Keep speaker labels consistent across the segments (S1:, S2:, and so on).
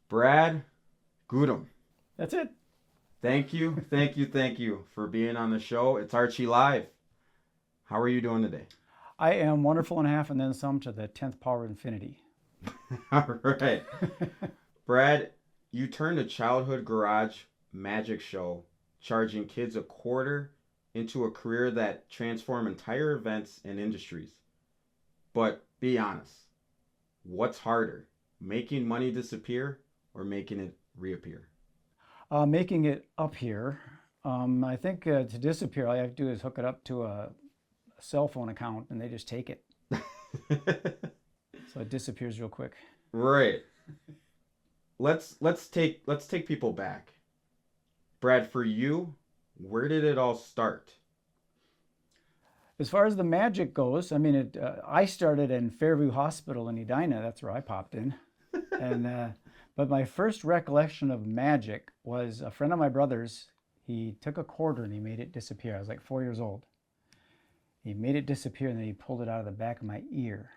S1: Brad Goodham.
S2: That's it.
S1: Thank you for being on the show. It's Archie Live. How are you doing today?
S2: I am wonderful and a half and then some to the 10th power of infinity.
S1: All right. Brad, you turned a childhood garage magic show charging kids a quarter into a career that transformed entire events and industries. But be honest, what's harder, making money disappear or making it reappear?
S2: Making it up here. I think to disappear, all you have to do is hook it up to a cell phone account and they just take it. So it disappears real quick.
S1: Right. Let's take people back. Brad, for you, where did it all start?
S2: As far as the magic goes, I mean, I started in Fairview Hospital in Edina. That's where I popped in. And but my first recollection of magic was a friend of my brother's. He took a quarter and he made it disappear. I was like 4 years old. He made it disappear and then he pulled it out of the back of my ear.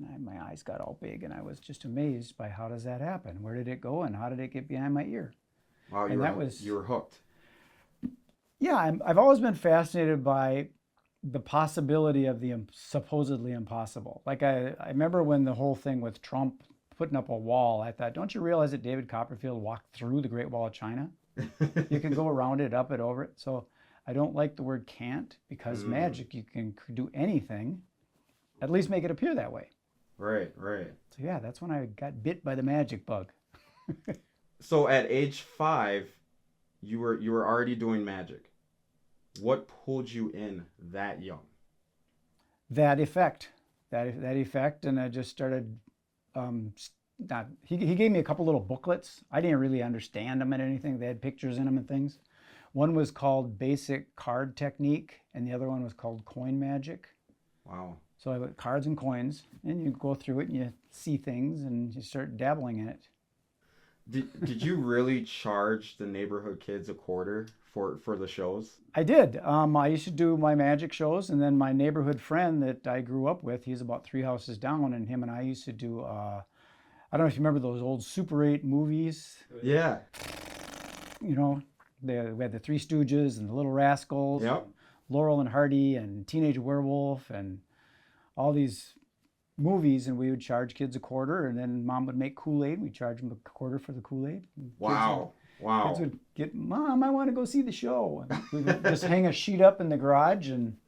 S2: And my eyes got all big and I was just amazed by how does that happen? Where did it go and how did it get behind my ear?
S1: Wow,
S2: And
S1: you were hooked.
S2: Yeah, I've always been fascinated by the possibility of the supposedly impossible. Like I remember when the whole thing with Trump putting up a wall, I thought, don't you realize that David Copperfield walked through the Great Wall of China? You can go around it, up it, over it. So I don't like the word can't because magic, you can do anything, at least make it appear that way.
S1: Right.
S2: So yeah, that's when I got bit by the magic bug.
S1: So at age 5, you were already doing magic. What pulled you in that young?
S2: That effect, and I just started. He gave me a couple little booklets. I didn't really understand them and anything. They had pictures in them and things. One was called Basic Card Technique, and the other one was called Coin Magic.
S1: Wow.
S2: So I got cards and coins, and you go through it and you see things and you start dabbling in it.
S1: Did you really charge the neighborhood kids a quarter for the shows?
S2: I did. I used to do my magic shows, and then my neighborhood friend that I grew up with, he's about 3 houses down, and him and I used to do, I don't know if you remember those old Super 8 movies.
S1: Yeah.
S2: You know, we had the Three Stooges and the Little Rascals,
S1: Yep.
S2: Laurel and Hardy and Teenage Werewolf and all these movies, and we would charge kids a quarter, and then Mom would make Kool-Aid. We'd charge them a quarter for the Kool-Aid.
S1: Wow.
S2: Kids would get, Mom, I want to go see the show. And we would just hang a sheet up in the garage and,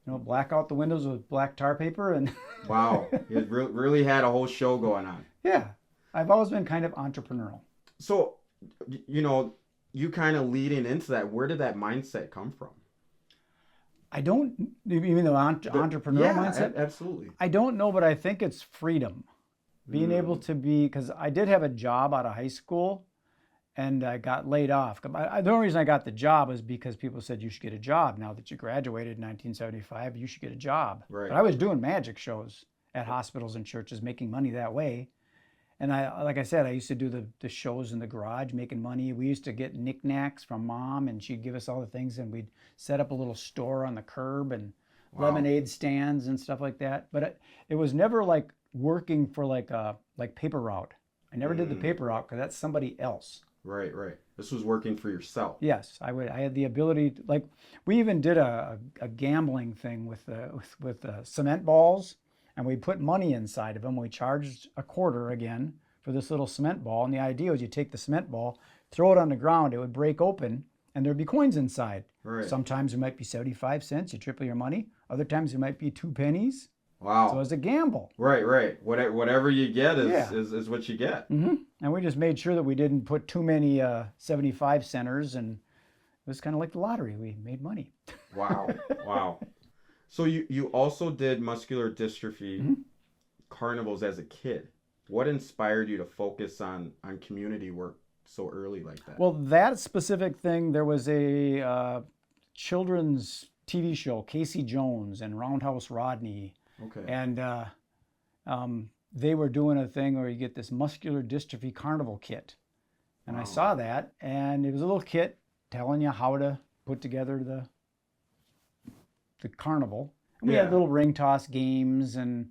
S2: black out the windows with black tar paper. And
S1: Wow. You really had a whole show going on.
S2: Yeah. I've always been kind of entrepreneurial.
S1: So, you kind of leading into that, where did that mindset come from?
S2: I don't, even the entrepreneurial mindset?
S1: Absolutely.
S2: I don't know, but I think it's freedom. Being able to be, because I did have a job out of high school and I got laid off. The only reason I got the job was because people said you should get a job. Now that you graduated in 1975, you should get a job.
S1: Right.
S2: But I was doing magic shows at hospitals and churches, making money that way. And like I said, I used to do the shows in the garage, making money. We used to get knickknacks from Mom, and she'd give us all the things, and we'd set up a little store on the curb and lemonade stands and stuff like that. But it was never like working for like paper route. I never did the paper route because that's somebody else.
S1: Right. This was working for yourself.
S2: Yes, I had the ability to, like, we even did a gambling thing with cement balls. And we put money inside of them. We charged a quarter again for this little cement ball. And the idea was you take the cement ball, throw it on the ground, it would break open, and there'd be coins inside.
S1: Right.
S2: Sometimes it might be 75 cents, you triple your money. Other times it might be 2 pennies.
S1: Wow.
S2: So it was a gamble.
S1: Right. Whatever you get is what you get.
S2: Mm-hmm. And we just made sure that we didn't put too many 75 centers, and it was kind of like the lottery. We made money.
S1: Wow. So you also did muscular dystrophy carnivals as a kid. What inspired you to focus on community work so early like that?
S2: Well, that specific thing, there was a children's TV show, Casey Jones and Roundhouse Rodney.
S1: Okay.
S2: And they were doing a thing where you get this muscular dystrophy carnival kit. And I saw that, and it was a little kit telling you how to put together the carnival. And we had little ring toss games and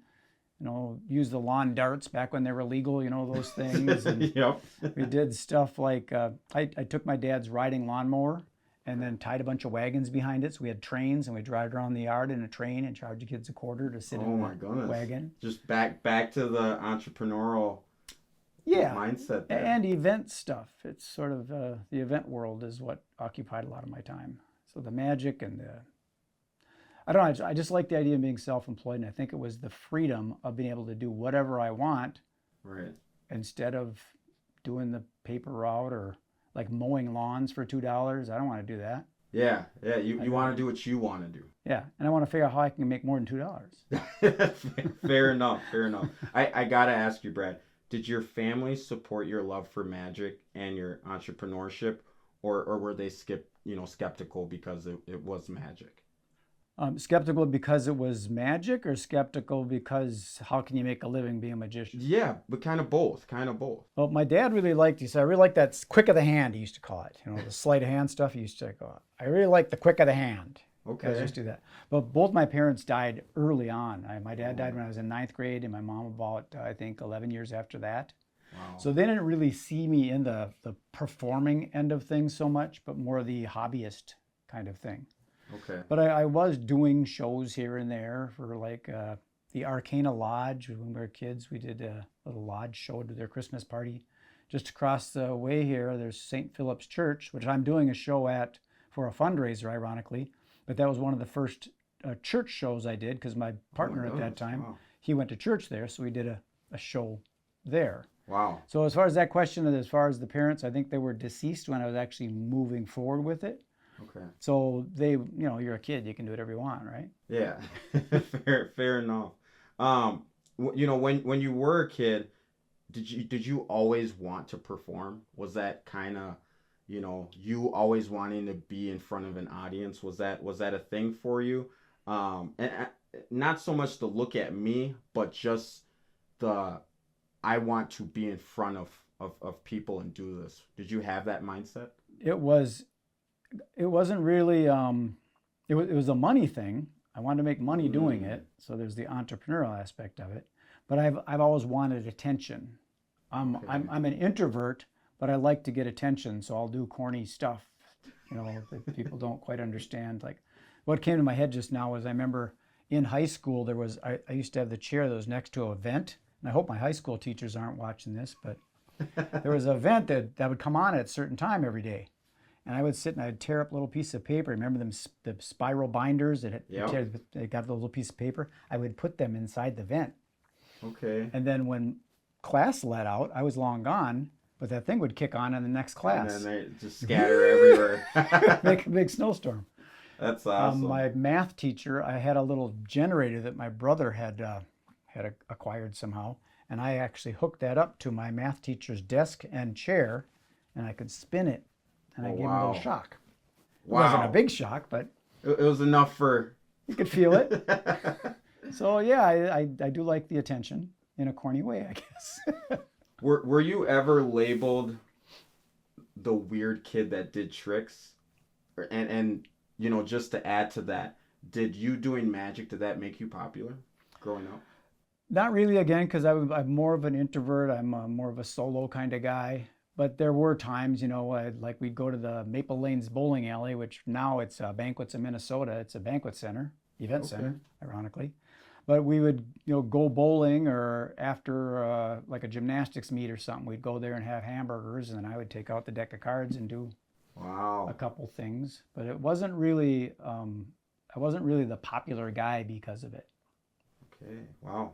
S2: use the lawn darts back when they were legal, those things. And
S1: Yep.
S2: we did stuff like I took my dad's riding lawnmower and then tied a bunch of wagons behind it. So we had trains and we drive around the yard in a train and charge the kids $0.25 to sit in
S1: my goodness.
S2: wagon.
S1: Just back to the entrepreneurial mindset there.
S2: And event stuff. It's sort of the event world is what occupied a lot of my time. So the magic and I don't know, I just like the idea of being self-employed, and I think it was the freedom of being able to do whatever I want,
S1: right?
S2: Instead of doing the paper route or like mowing lawns for $2. I don't want to do that.
S1: Yeah. You want to do what you want to do.
S2: Yeah, and I want to figure out how I can make more than $2.
S1: Fair enough. I gotta ask you, Brad. Did your family support your love for magic and your entrepreneurship, or were they skeptical because it was magic?
S2: Skeptical because it was magic, or skeptical because how can you make a living being a magician?
S1: Yeah, but kind of both.
S2: Well, my dad really liked, he said, I really like that quick of the hand, he used to call it. The sleight of hand stuff, he used to go, I really like the quick of the hand.
S1: Okay.
S2: Guys used to do that. But both my parents died early on. My dad died when I was in 9th grade, and my mom about, I think, 11 years after that.
S1: Wow.
S2: So they didn't really see me in the performing end of things so much, but more the hobbyist kind of thing.
S1: Okay.
S2: But I was doing shows here and there for like the Arcana Lodge. When we were kids, we did a little lodge show to their Christmas party. Just across the way here, there's St. Philip's Church, which I'm doing a show at for a fundraiser, ironically. But that was one of the first church shows I did, because my partner at that time, he went to church there, so we did a show there.
S1: Wow.
S2: So as far as that question, as far as the parents, I think they were deceased when I was actually moving forward with it.
S1: Okay.
S2: So they, you're a kid, you can do whatever you want, right?
S1: Yeah. Fair enough. When you were a kid, did you always want to perform? Was that kind of, you always wanting to be in front of an audience? Was that a thing for you? And not so much to look at me, but just I want to be in front of people and do this. Did you have that mindset? It wasn't really, it was a money thing. I wanted to make money doing it. So there's the entrepreneurial aspect of it. But I've always wanted attention. I'm an introvert, but I like to get attention. So I'll do corny stuff, that people don't quite understand. Like what came to my head just now was I remember in high school, I used to have the chair that was next to an event. And I hope my high school teachers aren't watching this, but there was an event that would come on at a certain time every day. And I would sit and I'd tear up a little piece of paper. Remember them, the spiral binders they got the little piece of paper? I would put them inside the vent. Okay.
S2: And then when class let out, I was long gone, but that thing would kick on in the next class.
S1: And then they just scatter everywhere.
S2: Make a big snowstorm.
S1: That's awesome.
S2: My math teacher, I had a little generator that my brother had acquired somehow. And I actually hooked that up to my math teacher's desk and chair, and I could spin it. And I gave him a little shock. Wow. It wasn't a big shock, but
S1: it was enough for...
S2: You could feel it. So yeah, I do like the attention in a corny way, I guess.
S1: Were you ever labeled the weird kid that did tricks? And just to add to that, did you doing magic, did that make you popular growing up?
S2: Not really, again, because I'm more of an introvert. I'm more of a solo kind of guy. But there were times, like we'd go to the Maple Lanes bowling alley, which now it's Banquets in Minnesota. It's a banquet center, event center, ironically. But we would, go bowling, or after like a gymnastics meet or something, we'd go there and have hamburgers, and I would take out the deck of cards and do a couple things. But it wasn't really, I wasn't really the popular guy because of it.
S1: Okay, wow.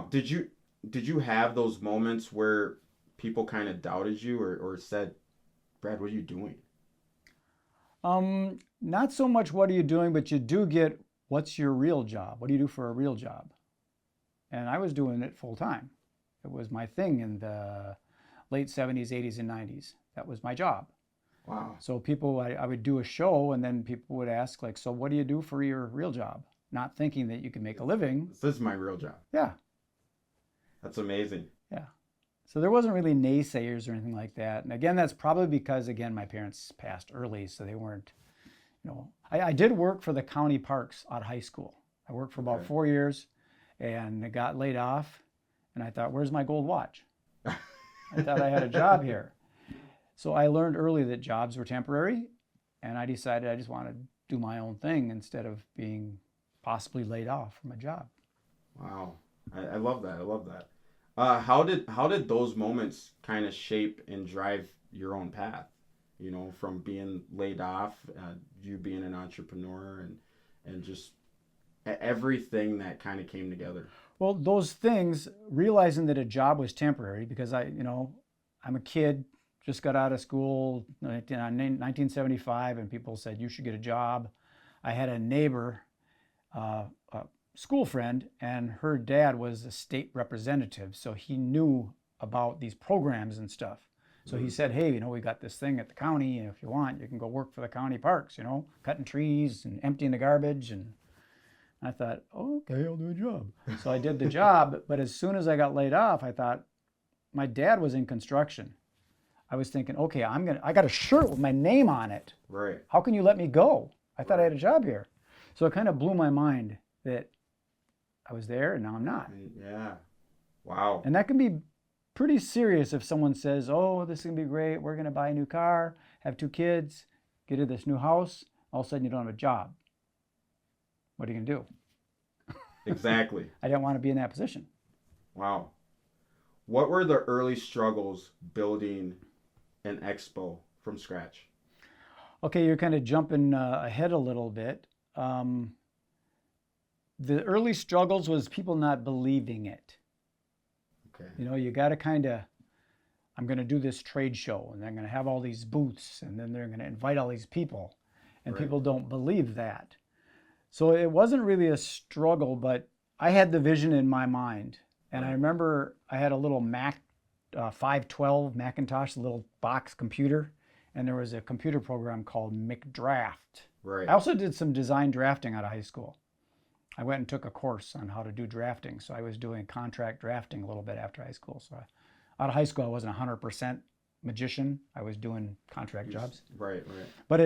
S1: Did you have those moments where people kind of doubted you or said, Brad, what are you doing?
S2: Not so much what are you doing, but you do get, what's your real job? What do you do for a real job? And I was doing it full time. It was my thing in the late 70s, 80s, and 90s. That was my job.
S1: Wow.
S2: So people, I would do a show, and then people would ask, like, so what do you do for your real job? Not thinking that you can make a living.
S1: This is my real job.
S2: Yeah.
S1: That's amazing.
S2: Yeah. So there wasn't really naysayers or anything like that. And again, that's probably because, again, my parents passed early, so they weren't, I did work for the county parks out of high school. I worked for about 4 years, and I got laid off. And I thought, where's my gold watch? I thought I had a job here. So I learned early that jobs were temporary, and I decided I just wanted to do my own thing instead of being possibly laid off from a job.
S1: Wow. I love that. I love that. How did those moments kind of shape and drive your own path? You know, from being laid off, you being an entrepreneur, and just everything that kind of came together.
S2: Well, those things, realizing that a job was temporary, because I'm a kid, just got out of school in 1975, and people said you should get a job. I had a neighbor, a school friend, and her dad was a state representative, so he knew about these programs and stuff. So he said, hey, we got this thing at the county, and if you want, you can go work for the county parks, cutting trees and emptying the garbage. And I thought, oh, okay, I'll do a job. So I did the job, but as soon as I got laid off, I thought, my dad was in construction. I was thinking, okay, I got a shirt with my name on it.
S1: Right.
S2: How can you let me go? I thought I had a job here. So it kind of blew my mind that I was there and now I'm not.
S1: Yeah. Wow.
S2: And that can be pretty serious if someone says, oh, this is going to be great. We're going to buy a new car, have 2 kids, get in this new house. All of a sudden you don't have a job. What are you going to do?
S1: Exactly.
S2: I didn't want to be in that position.
S1: Wow. What were the early struggles building an Expo from scratch?
S2: Okay, you're kind of jumping ahead a little bit. The early struggles was people not believing it.
S1: Okay.
S2: You got to kind of, I'm going to do this trade show, and I'm going to have all these booths, and then they're going to invite all these people, and
S1: Right.
S2: people don't believe that. So it wasn't really a struggle, but I had the vision in my mind. And I remember I had a little Mac 512 Macintosh, a little box computer, and there was a computer program called McDraft.
S1: Right.
S2: I also did some design drafting out of high school. I went and took a course on how to do drafting, so I was doing contract drafting a little bit after high school. So out of high school, I wasn't 100% magician. I was doing contract jobs.
S1: Right, right.
S2: But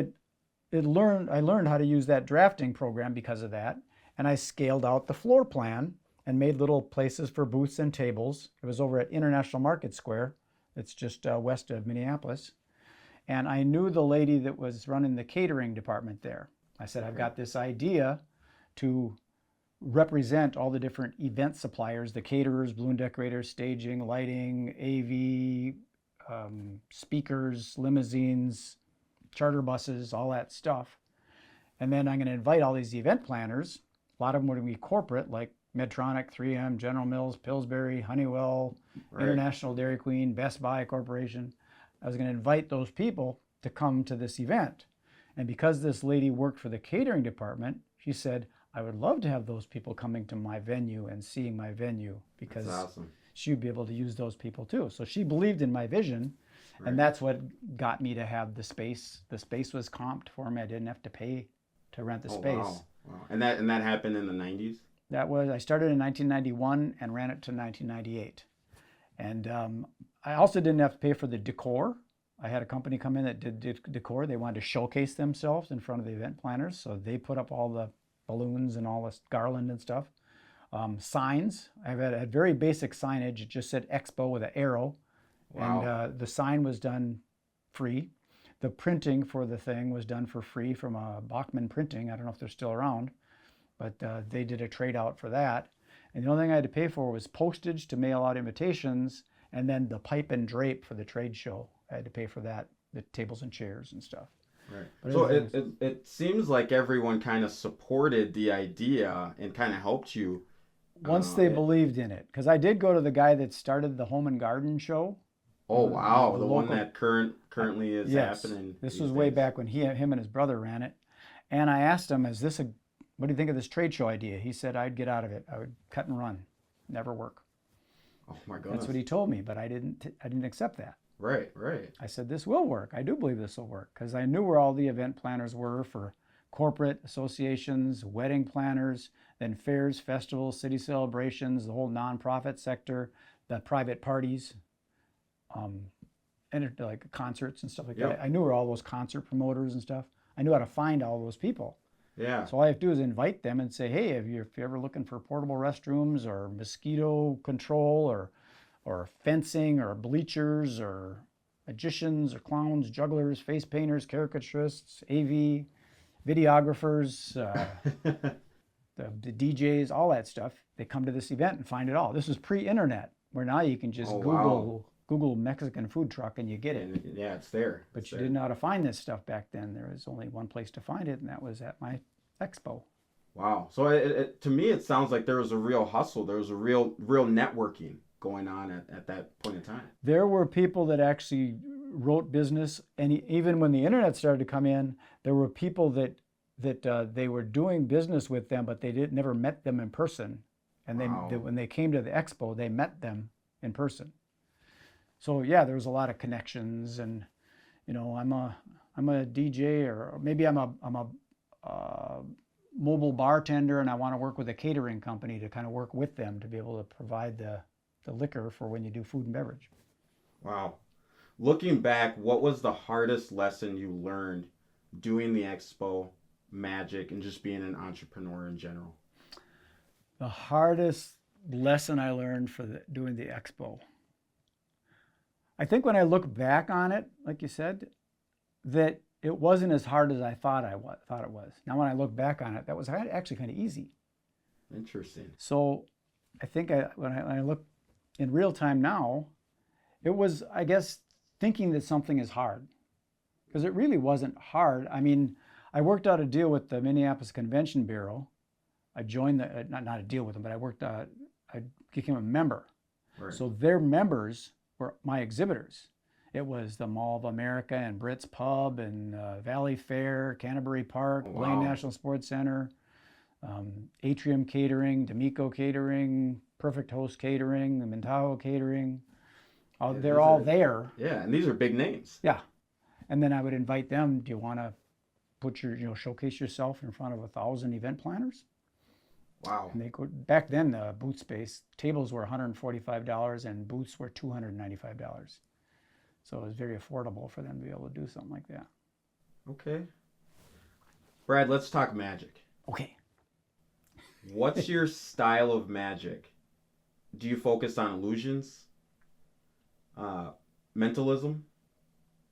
S2: I learned how to use that drafting program because of that, and I scaled out the floor plan and made little places for booths and tables. It was over at International Market Square. It's just west of Minneapolis. And I knew the lady that was running the catering department there. I said, I've got this idea to represent all the different event suppliers, the caterers, balloon decorators, staging, lighting, AV, speakers, limousines, charter buses, all that stuff. And then I'm going to invite all these event planners. A lot of them would be corporate, like Medtronic, 3M, General Mills, Pillsbury, Honeywell,
S1: Right.
S2: International Dairy Queen, Best Buy Corporation. I was going to invite those people to come to this event. And because this lady worked for the catering department, she said, I would love to have those people coming to my venue and seeing my venue, because
S1: That's awesome.
S2: she'd be able to use those people too. So she believed in my vision,
S1: Right.
S2: and that's what got me to have the space. The space was comped for me. I didn't have to pay to rent the space.
S1: Wow. Wow. And that happened in the 90s?
S2: I started in 1991 and ran it to 1998. And I also didn't have to pay for the decor. I had a company come in that did decor. They wanted to showcase themselves in front of the event planners, so they put up all the balloons and all this garland and stuff. Signs. I had very basic signage. It just said Expo with an arrow.
S1: Wow.
S2: And the sign was done free. The printing for the thing was done for free from Bachman Printing. I don't know if they're still around, but they did a trade out for that. And the only thing I had to pay for was postage to mail out invitations, and then the pipe and drape for the trade show. I had to pay for that, the tables and chairs and stuff.
S1: Right.
S2: But
S1: So
S2: everything
S1: it seems like everyone kind of supported the idea and kind of helped you.
S2: Once they believed in it, because I did go to the guy that started the Home and Garden show.
S1: Oh wow, the one
S2: local-
S1: that currently is
S2: Yes,
S1: happening.
S2: this
S1: these
S2: was way
S1: days.
S2: back when him and his brother ran it. And I asked him, what do you think of this trade show idea? He said, I'd get out of it. I would cut and run, never work.
S1: Oh my goodness.
S2: That's what he told me, but I didn't accept that.
S1: Right, right.
S2: I said, this will work. I do believe this will work, because I knew where all the event planners were for corporate associations, wedding planners, then fairs, festivals, city celebrations, the whole nonprofit sector, the private parties, and like concerts and stuff like
S1: Yep.
S2: that. I knew where all those concert promoters and stuff. I knew how to find all those people.
S1: Yeah.
S2: So all I have to do is invite them and say, hey, if you're ever looking for portable restrooms or mosquito control or fencing or bleachers or magicians or clowns, jugglers, face painters, caricaturists, AV, videographers, the DJs, all that stuff, they come to this event and find it all. This was pre-internet, where now you can just
S1: Oh, wow.
S2: Google Mexican food truck and you get it.
S1: And yeah, it's there.
S2: But
S1: It's
S2: you
S1: there.
S2: didn't know how to find this stuff back then. There was only one place to find it, and that was at my expo.
S1: Wow. So to me, it sounds like there was a real hustle. There was a real networking going on at that point in time.
S2: There were people that actually wrote business, and even when the internet started to come in, there were people that they were doing business with them, but they never met them in person. And
S1: Wow.
S2: when they came to the expo, they met them in person. So yeah, there was a lot of connections, and I'm a DJ, or maybe I'm a mobile bartender, and I want to work with a catering company to kind of work with them to be able to provide the liquor for when you do food and beverage.
S1: Wow. Looking back, what was the hardest lesson you learned doing the expo, magic, and just being an entrepreneur in general?
S2: The hardest lesson I learned doing the expo. I think when I look back on it, like you said, that it wasn't as hard as I thought it was. Now, when I look back on it, that was actually kind of easy.
S1: Interesting.
S2: So I think when I look in real time now, it was, I guess, thinking that something is hard, because it really wasn't hard. I mean, I worked out a deal with the Minneapolis Convention Bureau. I joined not a deal with them, but I became a member.
S1: Right.
S2: So their members were my exhibitors. It was the Mall of America and Britt's Pub and Valley Fair, Canterbury Park,
S1: Wow.
S2: Blaine National Sports Center, Atrium Catering, D'Amico Catering, Perfect Host Catering, the Mintaho Catering. They're all there.
S1: Yeah, and these are big names.
S2: Yeah. And then I would invite them, do you want to showcase yourself in front of 1,000 event planners?
S1: Wow.
S2: And back then, the booth space, tables were $145 and booths were $295. So it was very affordable for them to be able to do something like that.
S1: Okay. Brad, let's talk magic.
S2: Okay.
S1: What's your style of magic? Do you focus on illusions, mentalism,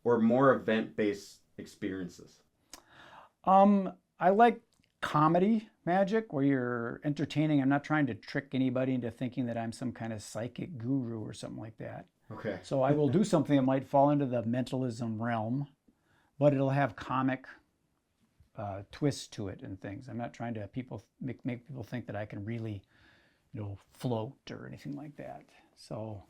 S1: or more event-based experiences?
S2: I like comedy magic, where you're entertaining. I'm not trying to trick anybody into thinking that I'm some kind of psychic guru or something like that.
S1: Okay.
S2: So I will do something that might fall into the mentalism realm, but it'll have comic twists to it and things. I'm not trying to make people think that I can really, float or anything like that. So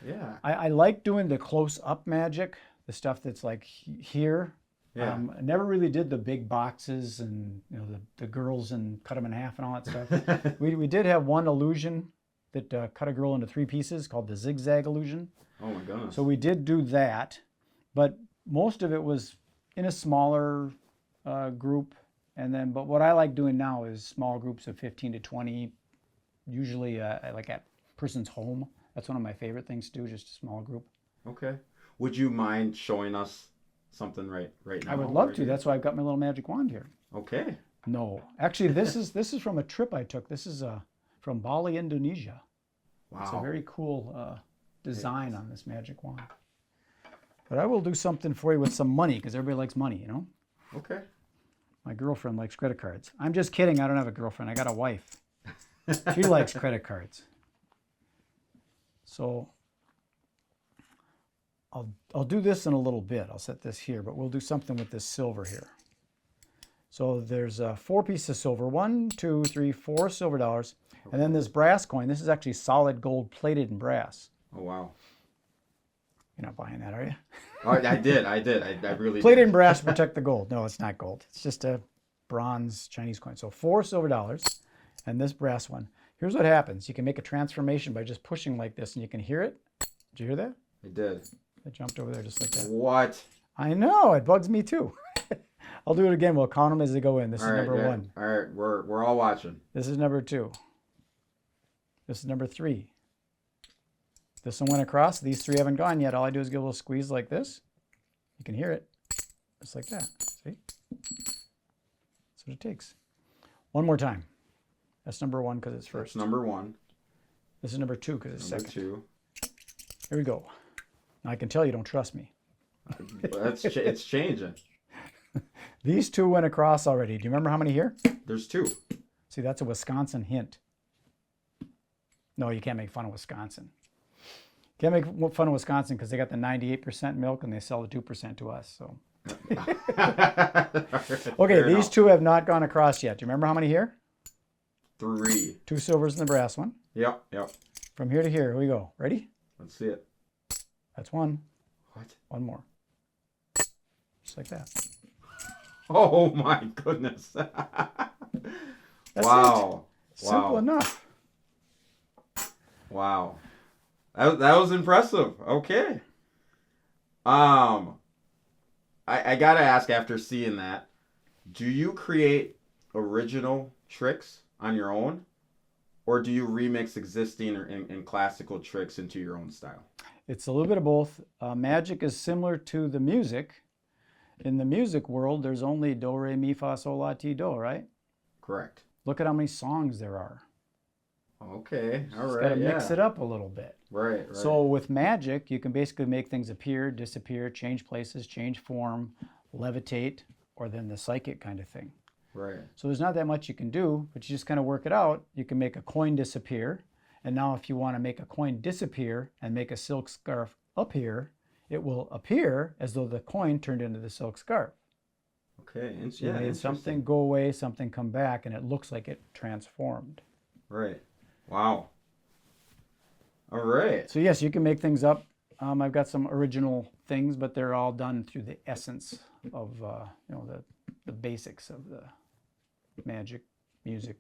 S1: Yeah.
S2: I like doing the close-up magic, the stuff that's like here.
S1: Yeah.
S2: I never really did the big boxes and the girls and cut them in half and all that stuff. We did have one illusion that cut a girl into 3 pieces called the zigzag illusion.
S1: Oh my goodness.
S2: So we did do that, but most of it was in a smaller group. But what I like doing now is small groups of 15 to 20, usually like at person's home. That's one of my favorite things to do, just a small group.
S1: Okay. Would you mind showing us something right now?
S2: I would love to. That's why I've got my little magic wand here.
S1: Okay.
S2: No, actually, this is from a trip I took. This is from Bali, Indonesia.
S1: Wow.
S2: It's a very cool design on this magic wand. But I will do something for you with some money, because everybody likes money,
S1: Okay.
S2: My girlfriend likes credit cards. I'm just kidding. I don't have a girlfriend. I got a wife. She likes credit cards. So I'll do this in a little bit. I'll set this here, but we'll do something with this silver here. So there's 4 pieces of silver. 1, 2, 3, 4 silver dollars. And then this brass coin. This is actually solid gold plated in brass.
S1: Oh wow.
S2: You're not buying that, are you?
S1: Oh, I did. I really
S2: Plated
S1: did.
S2: in brass to protect the gold. No, it's not gold. It's just a bronze Chinese coin. So 4 silver dollars and this brass one. Here's what happens. You can make a transformation by just pushing like this, and you can hear it. Did you hear that?
S1: I did.
S2: It jumped over there just like that.
S1: What?
S2: I know. It bugs me too. I'll do it again. We'll count them as they go in. This is number 1.
S1: All right, we're all watching.
S2: This is number 2. This is number 3. This one went across. These 3 haven't gone yet. All I do is give a little squeeze like this. You can hear it. Just like that. See? That's what it takes. One more time. That's number 1 because it's
S1: That's
S2: first.
S1: number 1.
S2: This is number 2 because it's
S1: Number
S2: second.
S1: 2.
S2: Here we go. Now, I can tell you don't trust me.
S1: It's changing.
S2: These 2 went across already. Do you remember how many here?
S1: There's 2.
S2: See, that's a Wisconsin hint. No, you can't make fun of Wisconsin. Can't make fun of Wisconsin because they got the 98% milk and they sell the 2% to us. So, okay,
S1: Fair
S2: these
S1: enough.
S2: 2 have not gone across yet. Do you remember how many here?
S1: 3.
S2: 2 silvers and the brass one.
S1: Yep.
S2: From here to here, here we go. Ready?
S1: Let's see it.
S2: That's 1.
S1: What?
S2: 1 more. Just like that.
S1: Oh my goodness.
S2: That's
S1: Wow.
S2: it. Simple enough.
S1: Wow. That was impressive. Okay. I gotta ask, after seeing that, do you create original tricks on your own, or do you remix existing and classical tricks into your own style?
S2: It's a little bit of both. Magic is similar to the music. In the music world, there's only do, re, mi, fa, sol, la, ti, do, right?
S1: Correct.
S2: Look at how many songs there are.
S1: Okay. All
S2: Just
S1: right.
S2: got to mix
S1: yeah.
S2: it up a little bit.
S1: Right.
S2: So with magic, you can basically make things appear, disappear, change places, change form, levitate, or then the psychic kind of thing.
S1: Right.
S2: So there's not that much you can do, but you just kind of work it out. You can make a coin disappear. And now if you want to make a coin disappear and make a silk scarf appear, it will appear as though the coin turned into the silk scarf.
S1: Okay.
S2: So you made something go away, something come back, and it looks like it transformed.
S1: Right. Wow. All right.
S2: So yes, you can make things up. I've got some original things, but they're all done through the essence of the basics of the magic, music,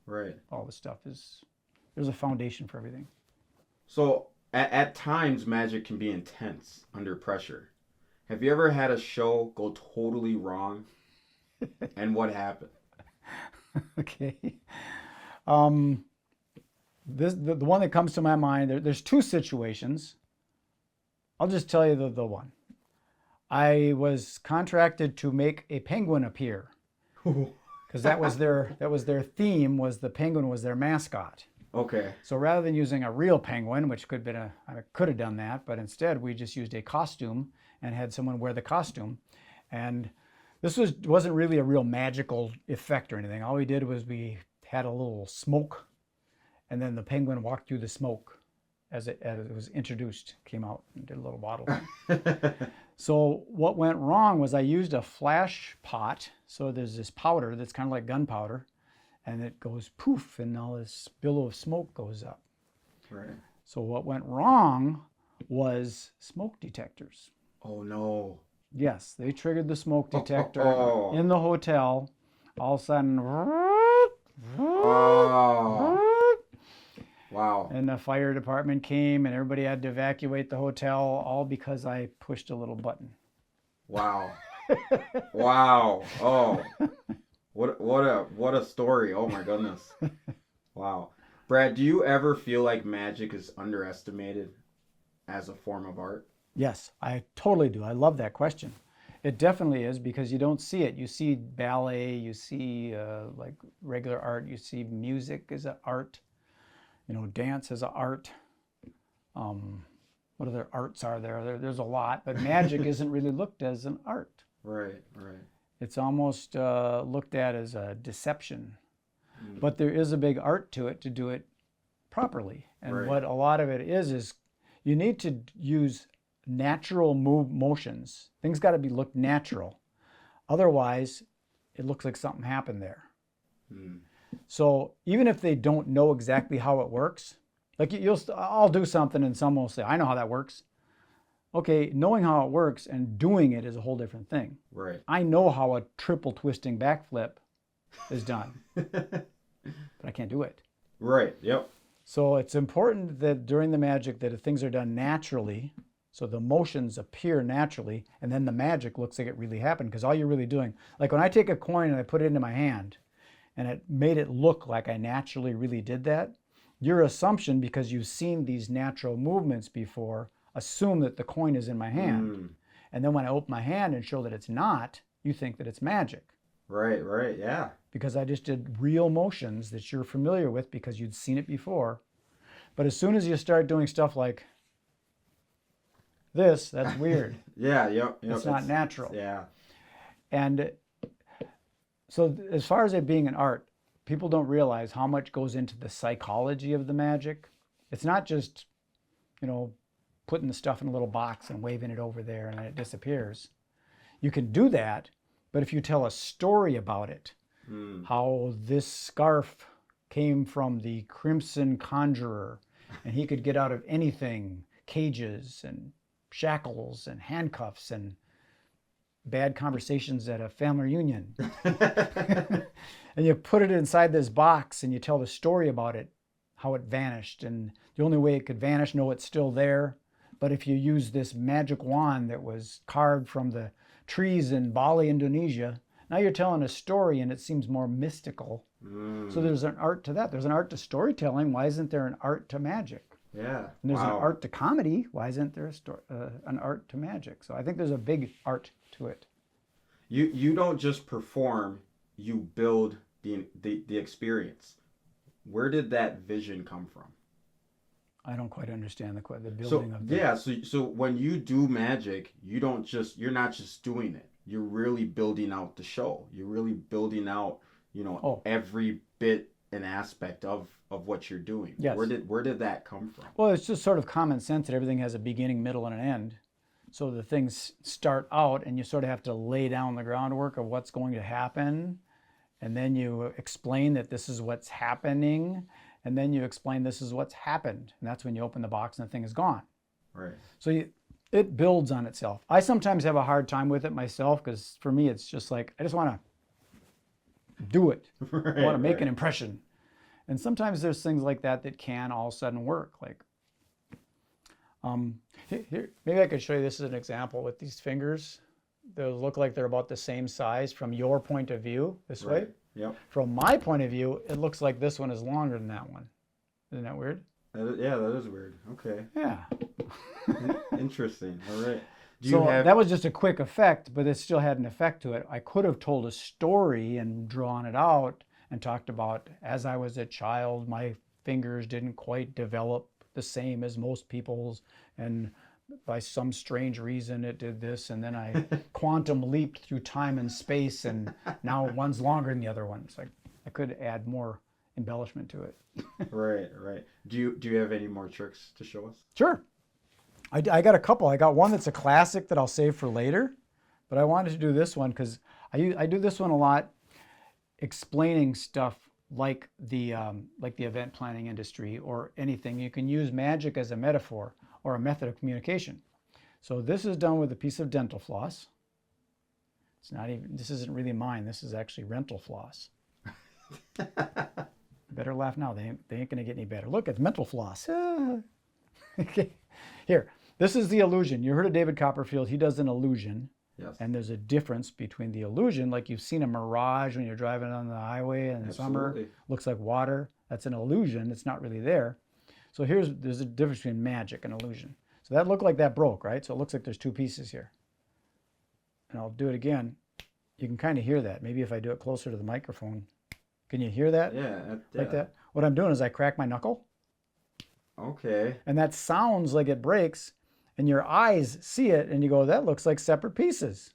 S1: Right.
S2: all the stuff there's a foundation for everything.
S1: So at times, magic can be intense under pressure. Have you ever had a show go totally wrong? And what happened?
S2: Okay. The one that comes to my mind, there's 2 situations. I'll just tell you the one. I was contracted to make a penguin appear because that was their theme. Was the penguin was their mascot.
S1: Okay.
S2: So rather than using a real penguin, which I could have done that, but instead we just used a costume and had someone wear the costume. And this wasn't really a real magical effect or anything. All we did was we had a little smoke, and then the penguin walked through the smoke as it was introduced, came out and did a little waddle. So what went wrong was I used a flash pot. So there's this powder that's kind of like gunpowder, and it goes poof, and now this billow of smoke goes up.
S1: Right.
S2: So what went wrong was smoke detectors.
S1: Oh no.
S2: Yes, they triggered the smoke detector
S1: Oh.
S2: in the hotel. All of a sudden,
S1: Oh. Wow.
S2: and the fire department came, and everybody had to evacuate the hotel, all because I pushed a little button.
S1: Wow. Wow. Oh. What a story. Oh my goodness. Wow. Brad, do you ever feel like magic is underestimated as a form of art?
S2: Yes, I totally do. I love that question. It definitely is, because you don't see it. You see ballet, you see like regular art, you see music as an art, dance as an art. What other arts are there? There's a lot, but magic isn't really looked as an art.
S1: Right.
S2: It's almost looked at as a deception. But there is a big art to it to do it properly. And
S1: Right.
S2: what a lot of it is you need to use natural motions. Things got to be looked natural. Otherwise, it looks like something happened there. So even if they don't know exactly how it works, like I'll do something and someone will say, I know how that works. Okay, knowing how it works and doing it is a whole different thing.
S1: Right.
S2: I know how a triple twisting backflip is done, but I can't do it.
S1: Right. Yep.
S2: So it's important that during the magic that if things are done naturally, so the motions appear naturally, and then the magic looks like it really happened, because all you're really doing, like when I take a coin and I put it into my hand, and it made it look like I naturally really did that, your assumption, because you've seen these natural movements before, assume that the coin is in my hand. And then when I open my hand and show that it's not, you think that it's magic.
S1: Right. Yeah.
S2: because I just did real motions that you're familiar with because you'd seen it before. But as soon as you start doing stuff like this, that's weird.
S1: Yeah, yep.
S2: It's not natural.
S1: Yeah.
S2: And so as far as it being an art, people don't realize how much goes into the psychology of the magic. It's not just, putting the stuff in a little box and waving it over there and then it disappears. You can do that, but if you tell a story about it, how this scarf came from the Crimson Conjurer and he could get out of anything, cages and shackles and handcuffs and bad conversations at a family reunion. And you put it inside this box and you tell the story about it, how it vanished. And the only way it could vanish, no, it's still there. But if you use this magic wand that was carved from the trees in Bali, Indonesia, now you're telling a story and it seems more mystical. So there's an art to that. There's an art to storytelling. Why isn't there an art to magic?
S1: Yeah.
S2: And there's an art to comedy. Why isn't there an art to magic? So I think there's a big art to it.
S1: You don't just perform, you build the experience. Where did that vision come from?
S2: I don't quite understand the building of the...
S1: Yeah, so when you do magic, you're not just doing it. You're really building out the show. You're really building out, every bit and aspect of what you're doing.
S2: Yes.
S1: Where did that come from?
S2: Well, it's just sort of common sense that everything has a beginning, middle, and an end. So the things start out and you sort of have to lay down the groundwork of what's going to happen. And then you explain that this is what's happening. And then you explain this is what's happened. And that's when you open the box and the thing is gone.
S1: Right.
S2: So it builds on itself. I sometimes have a hard time with it myself because for me it's just like, I just want to do it.
S1: Right,
S2: I want to make an impression. And sometimes there's things like that can all of a sudden work. Like, here, maybe I could show you this as an example with these fingers. They'll look like they're about the same size from your point of view this way.
S1: Yep.
S2: From my point of view, it looks like this one is longer than that one. Isn't that weird?
S1: Yeah, that is weird. Okay.
S2: Yeah.
S1: Interesting. All right.
S2: That was just a quick effect, but it still had an effect to it. I could have told a story and drawn it out and talked about, as I was a child, my fingers didn't quite develop the same as most people's, and by some strange reason it did this, and then I quantum leaped through time and space, and now one's longer than the other one. So I could add more embellishment to it.
S1: Right. Do you have any more tricks to show us?
S2: Sure. I got a couple. I got one that's a classic that I'll save for later, but I wanted to do this one because I do this one a lot, explaining stuff like the event planning industry or anything. You can use magic as a metaphor or a method of communication. So this is done with a piece of dental floss. This isn't really mine. This is actually rental floss. Better laugh now. They ain't gonna get any better. Look, it's mental floss. Okay. Here, this is the illusion. You heard of David Copperfield. He does an illusion.
S1: Yes.
S2: And there's a difference between the illusion, like you've seen a mirage when you're driving on the highway in the summer, looks like water. That's an illusion. It's not really there. So there's a difference between magic and illusion. So that looked like that broke, right? So it looks like there's two pieces here. And I'll do it again. You can kind of hear that. Maybe if I do it closer to the microphone. Can you hear that?
S1: Yeah.
S2: Like that? What I'm doing is I crack my knuckle.
S1: Okay.
S2: And that sounds like it breaks. And your eyes see it and you go, that looks like separate pieces.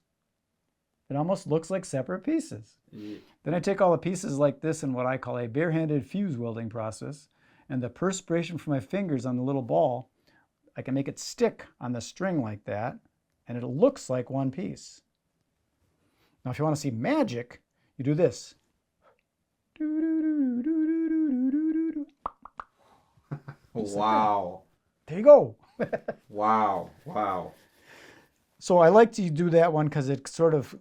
S2: It almost looks like separate pieces. Yeah. Then I take all the pieces like this in what I call a barehanded fuse welding process. And the perspiration from my fingers on the little ball, I can make it stick on the string like that. And it looks like one piece. Now, if you want to see magic, you do this.
S1: Wow.
S2: There you go.
S1: Wow.
S2: So I like to do that one because it's sort of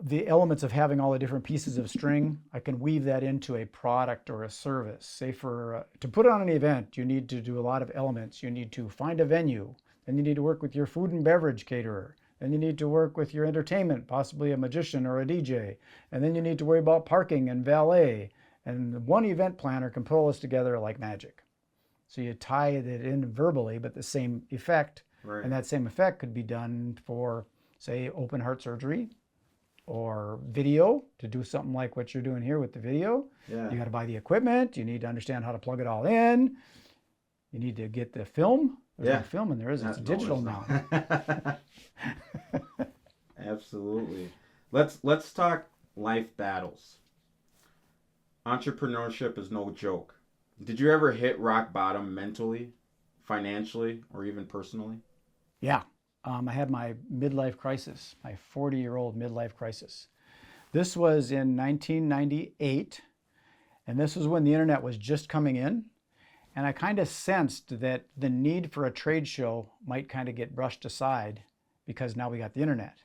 S2: the elements of having all the different pieces of string. I can weave that into a product or a service. Say to put on an event, you need to do a lot of elements. You need to find a venue. Then you need to work with your food and beverage caterer. Then you need to work with your entertainment, possibly a magician or a DJ. And then you need to worry about parking and valet. And one event planner can pull this together like magic. So you tie it in verbally, but the same effect.
S1: Right.
S2: And that same effect could be done for, say, open heart surgery, or video to do something like what you're doing here with the video.
S1: Yeah.
S2: You got to buy the equipment. You need to understand how to plug it all in. You need to get the film. There's no film in there, is it? It's digital now.
S1: Absolutely. Let's talk life battles. Entrepreneurship is no joke. Did you ever hit rock bottom mentally, financially, or even personally?
S2: Yeah. I had my midlife crisis, my 40-year-old midlife crisis. This was in 1998, and this was when the internet was just coming in. And I kind of sensed that the need for a trade show might kind of get brushed aside because now we got the internet.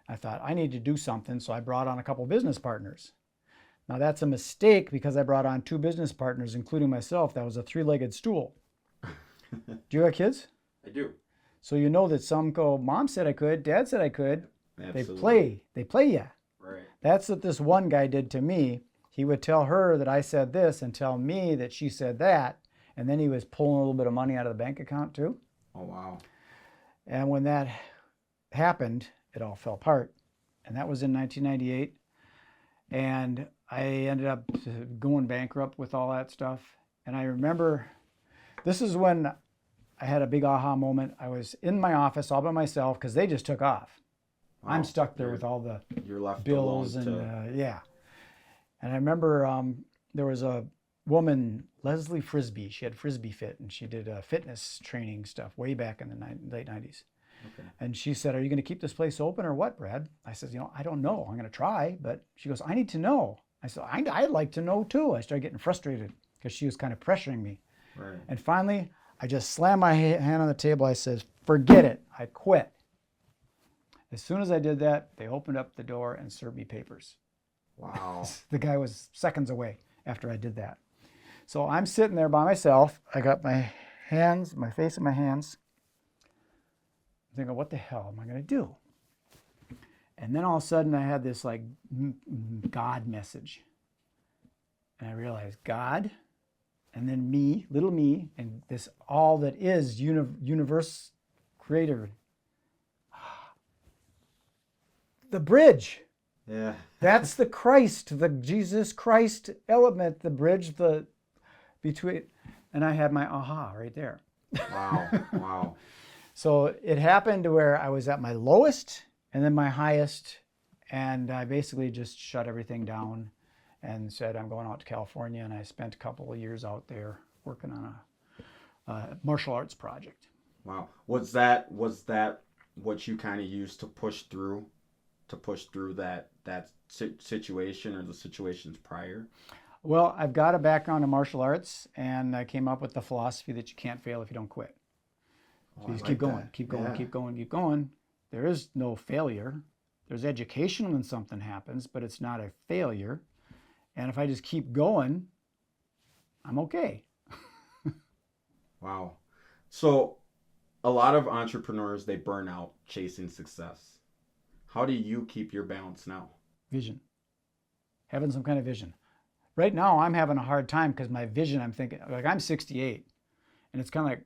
S2: I thought, I need to do something, so I brought on a couple business partners. Now that's a mistake because I brought on 2 business partners, including myself. That was a 3-legged stool. Do you have kids?
S1: I do.
S2: So you know that some go, Mom said I could, Dad said I could.
S1: Absolutely.
S2: They play you.
S1: Right.
S2: That's what this one guy did to me. He would tell her that I said this and tell me that she said that. And then he was pulling a little bit of money out of the bank account too.
S1: Oh, wow.
S2: And when that happened, it all fell apart. And that was in 1998. And I ended up going bankrupt with all that stuff. And I remember this is when I had a big aha moment. I was in my office all by myself because they just took off. Wow. I'm stuck there with all the bills and yeah. And I remember there was a woman, Leslie Frisbee. She had Frisbee Fit, and she did fitness training stuff way back in the late 90s. Okay. And she said, "Are you going to keep this place open or what, Brad?" I said, I don't know. I'm going to try. But she goes, "I need to know." I said, I'd like to know too. I started getting frustrated because she was kind of pressuring me. Right. And finally, I just slammed my hand on the table. I said, "Forget it. I quit." As soon as I did that, they opened up the door and served me papers.
S1: Wow.
S2: The guy was seconds away after I did that. So I'm sitting there by myself. I got my hands, my face in my hands. I'm thinking, what the hell am I going to do? And then all of a sudden I had this like God message. And I realized God, and then me, little me, and this all that is universe creator. The bridge.
S1: Yeah.
S2: That's the Christ, the Jesus Christ element, the bridge, the between, and I had my aha right there.
S1: Wow. Wow.
S2: So it happened to where I was at my lowest and then my highest, and I basically just shut everything down and said, I'm going out to California, and I spent a couple of years out there working on a martial arts project.
S1: Wow. Was that what you kind of used to push through that situation or the situations prior?
S2: Well, I've got a background in martial arts, and I came up with the philosophy that you can't fail if you don't quit. So you just keep going, keep going, keep going, keep going. There is no failure. There's education when something happens, but it's not a failure. And if I just keep going, I'm okay.
S1: Wow. So a lot of entrepreneurs, they burn out chasing success. How do you keep your balance now?
S2: Vision. Having some kind of vision. Right now, I'm having a hard time because my vision, I'm thinking, like I'm 68, and it's kind of like,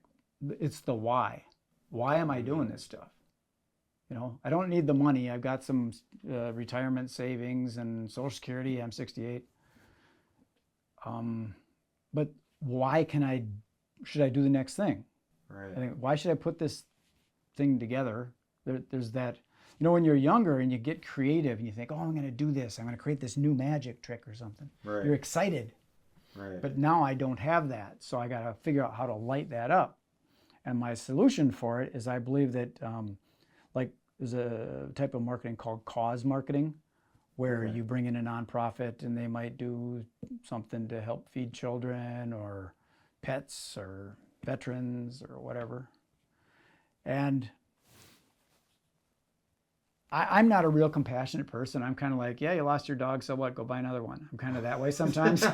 S2: it's the why. Why am I doing this stuff? You know, I don't need the money. I've got some retirement savings and Social Security. I'm 68. But why should I do the next thing?
S1: Right.
S2: I think, why should I put this thing together? There's that, you know, when you're younger and you get creative and you think, oh, I'm going to do this. I'm going to create this new magic trick or something. Right. You're excited.
S1: Right.
S2: But now I don't have that. So I got to figure out how to light that up. And my solution for it is I believe that like there's a type of marketing called cause marketing, where you bring in a nonprofit and they might do something to help feed children or pets or veterans or whatever. And I'm not a real compassionate person. I'm kind of like, yeah, you lost your dog, so what? Go buy another one. I'm kind of that way sometimes.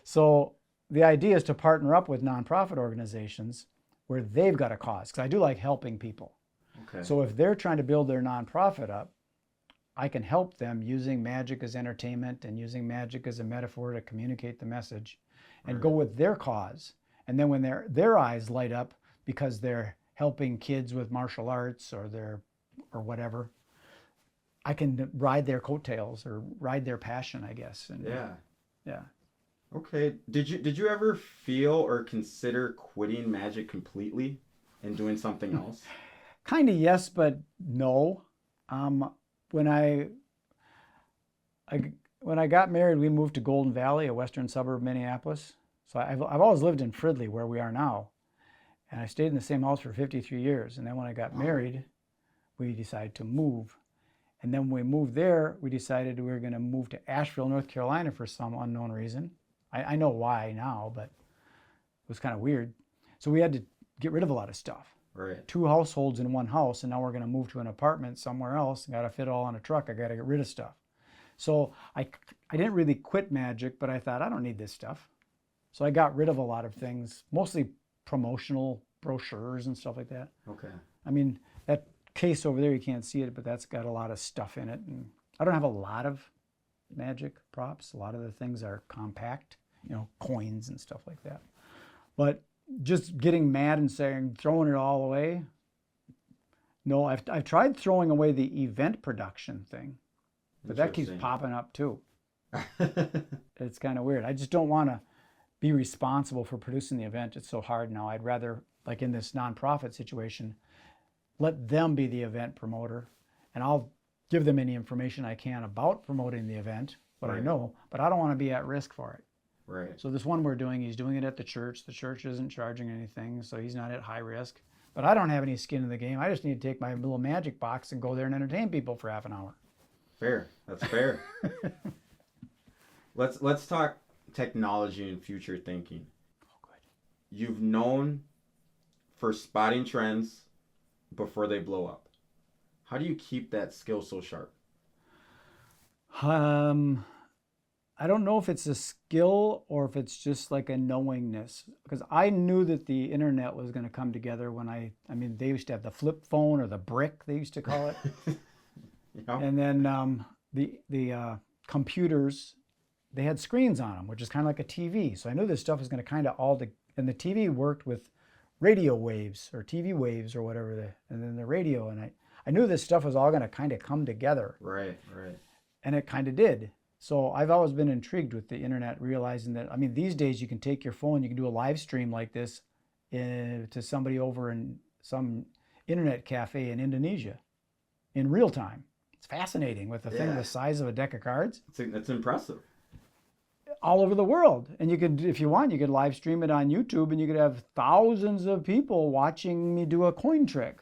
S2: So the idea is to partner up with nonprofit organizations where they've got a cause, because I do like helping people. Okay. So if they're trying to build their nonprofit up, I can help them using magic as entertainment and using magic as a metaphor to communicate the message and go with their cause. And then when their eyes light up because they're helping kids with martial arts or whatever, I can ride their coattails or ride their passion, I guess. And
S1: Yeah.
S2: yeah.
S1: Okay. Did you ever feel or consider quitting magic completely and doing something else?
S2: Kind of yes, but no. Um, when I when I got married, we moved to Golden Valley, a western suburb of Minneapolis. So I've always lived in Fridley, where we are now, and I stayed in the same house for 53 years. And then when I got
S1: Wow.
S2: married, we decided to move. And then when we moved there, we decided we were going to move to Asheville, North Carolina for some unknown reason. I know why now, but it was kind of weird. So we had to get rid of a lot of stuff.
S1: Right.
S2: Two households in one house, and now we're going to move to an apartment somewhere else. Got to fit it all on a truck. I got to get rid of stuff. So I didn't really quit magic, but I thought I don't need this stuff. So I got rid of a lot of things, mostly promotional brochures and stuff like that.
S1: Okay.
S2: I mean, that case over there, you can't see it, but that's got a lot of stuff in it. And I don't have a lot of magic props. A lot of the things are compact, coins and stuff like that. But just getting mad and saying, throwing it all away. No, I've tried throwing away the event production thing, but that keeps
S1: Interesting.
S2: popping up too. It's kind of weird. I just don't want to be responsible for producing the event. It's so hard now. I'd rather, like in this nonprofit situation, let them be the event promoter, and I'll give them any information I can about promoting the event, what I
S1: Right.
S2: know, but I don't want to be at risk for it.
S1: Right.
S2: So this one we're doing, he's doing it at the church. The church isn't charging anything, so he's not at high risk. But I don't have any skin in the game. I just need to take my little magic box and go there and entertain people for half an hour.
S1: Fair. That's fair. Let's talk technology and future thinking.
S2: Oh, good.
S1: You've known for spotting trends before they blow up. How do you keep that skill so sharp?
S2: I don't know if it's a skill or if it's just like a knowingness, because I knew that the internet was going to come together when I mean, they used to have the flip phone or the brick, they used to call it.
S1: Yeah.
S2: And then the computers, they had screens on them, which is kind of like a TV. So I knew this stuff was going to kind of and the TV worked with radio waves or TV waves or whatever, and then the radio. And I knew this stuff was all going to kind of come together.
S1: Right. Right.
S2: And it kind of did. So I've always been intrigued with the internet, realizing that, I mean, these days you can take your phone, you can do a live stream like this to somebody over in some internet cafe in Indonesia in real time. It's fascinating with a thing
S1: Yeah.
S2: the size of a deck of cards
S1: It's impressive.
S2: all over the world. And you could, if you want, you could live stream it on YouTube, and you could have thousands of people watching me do a coin trick.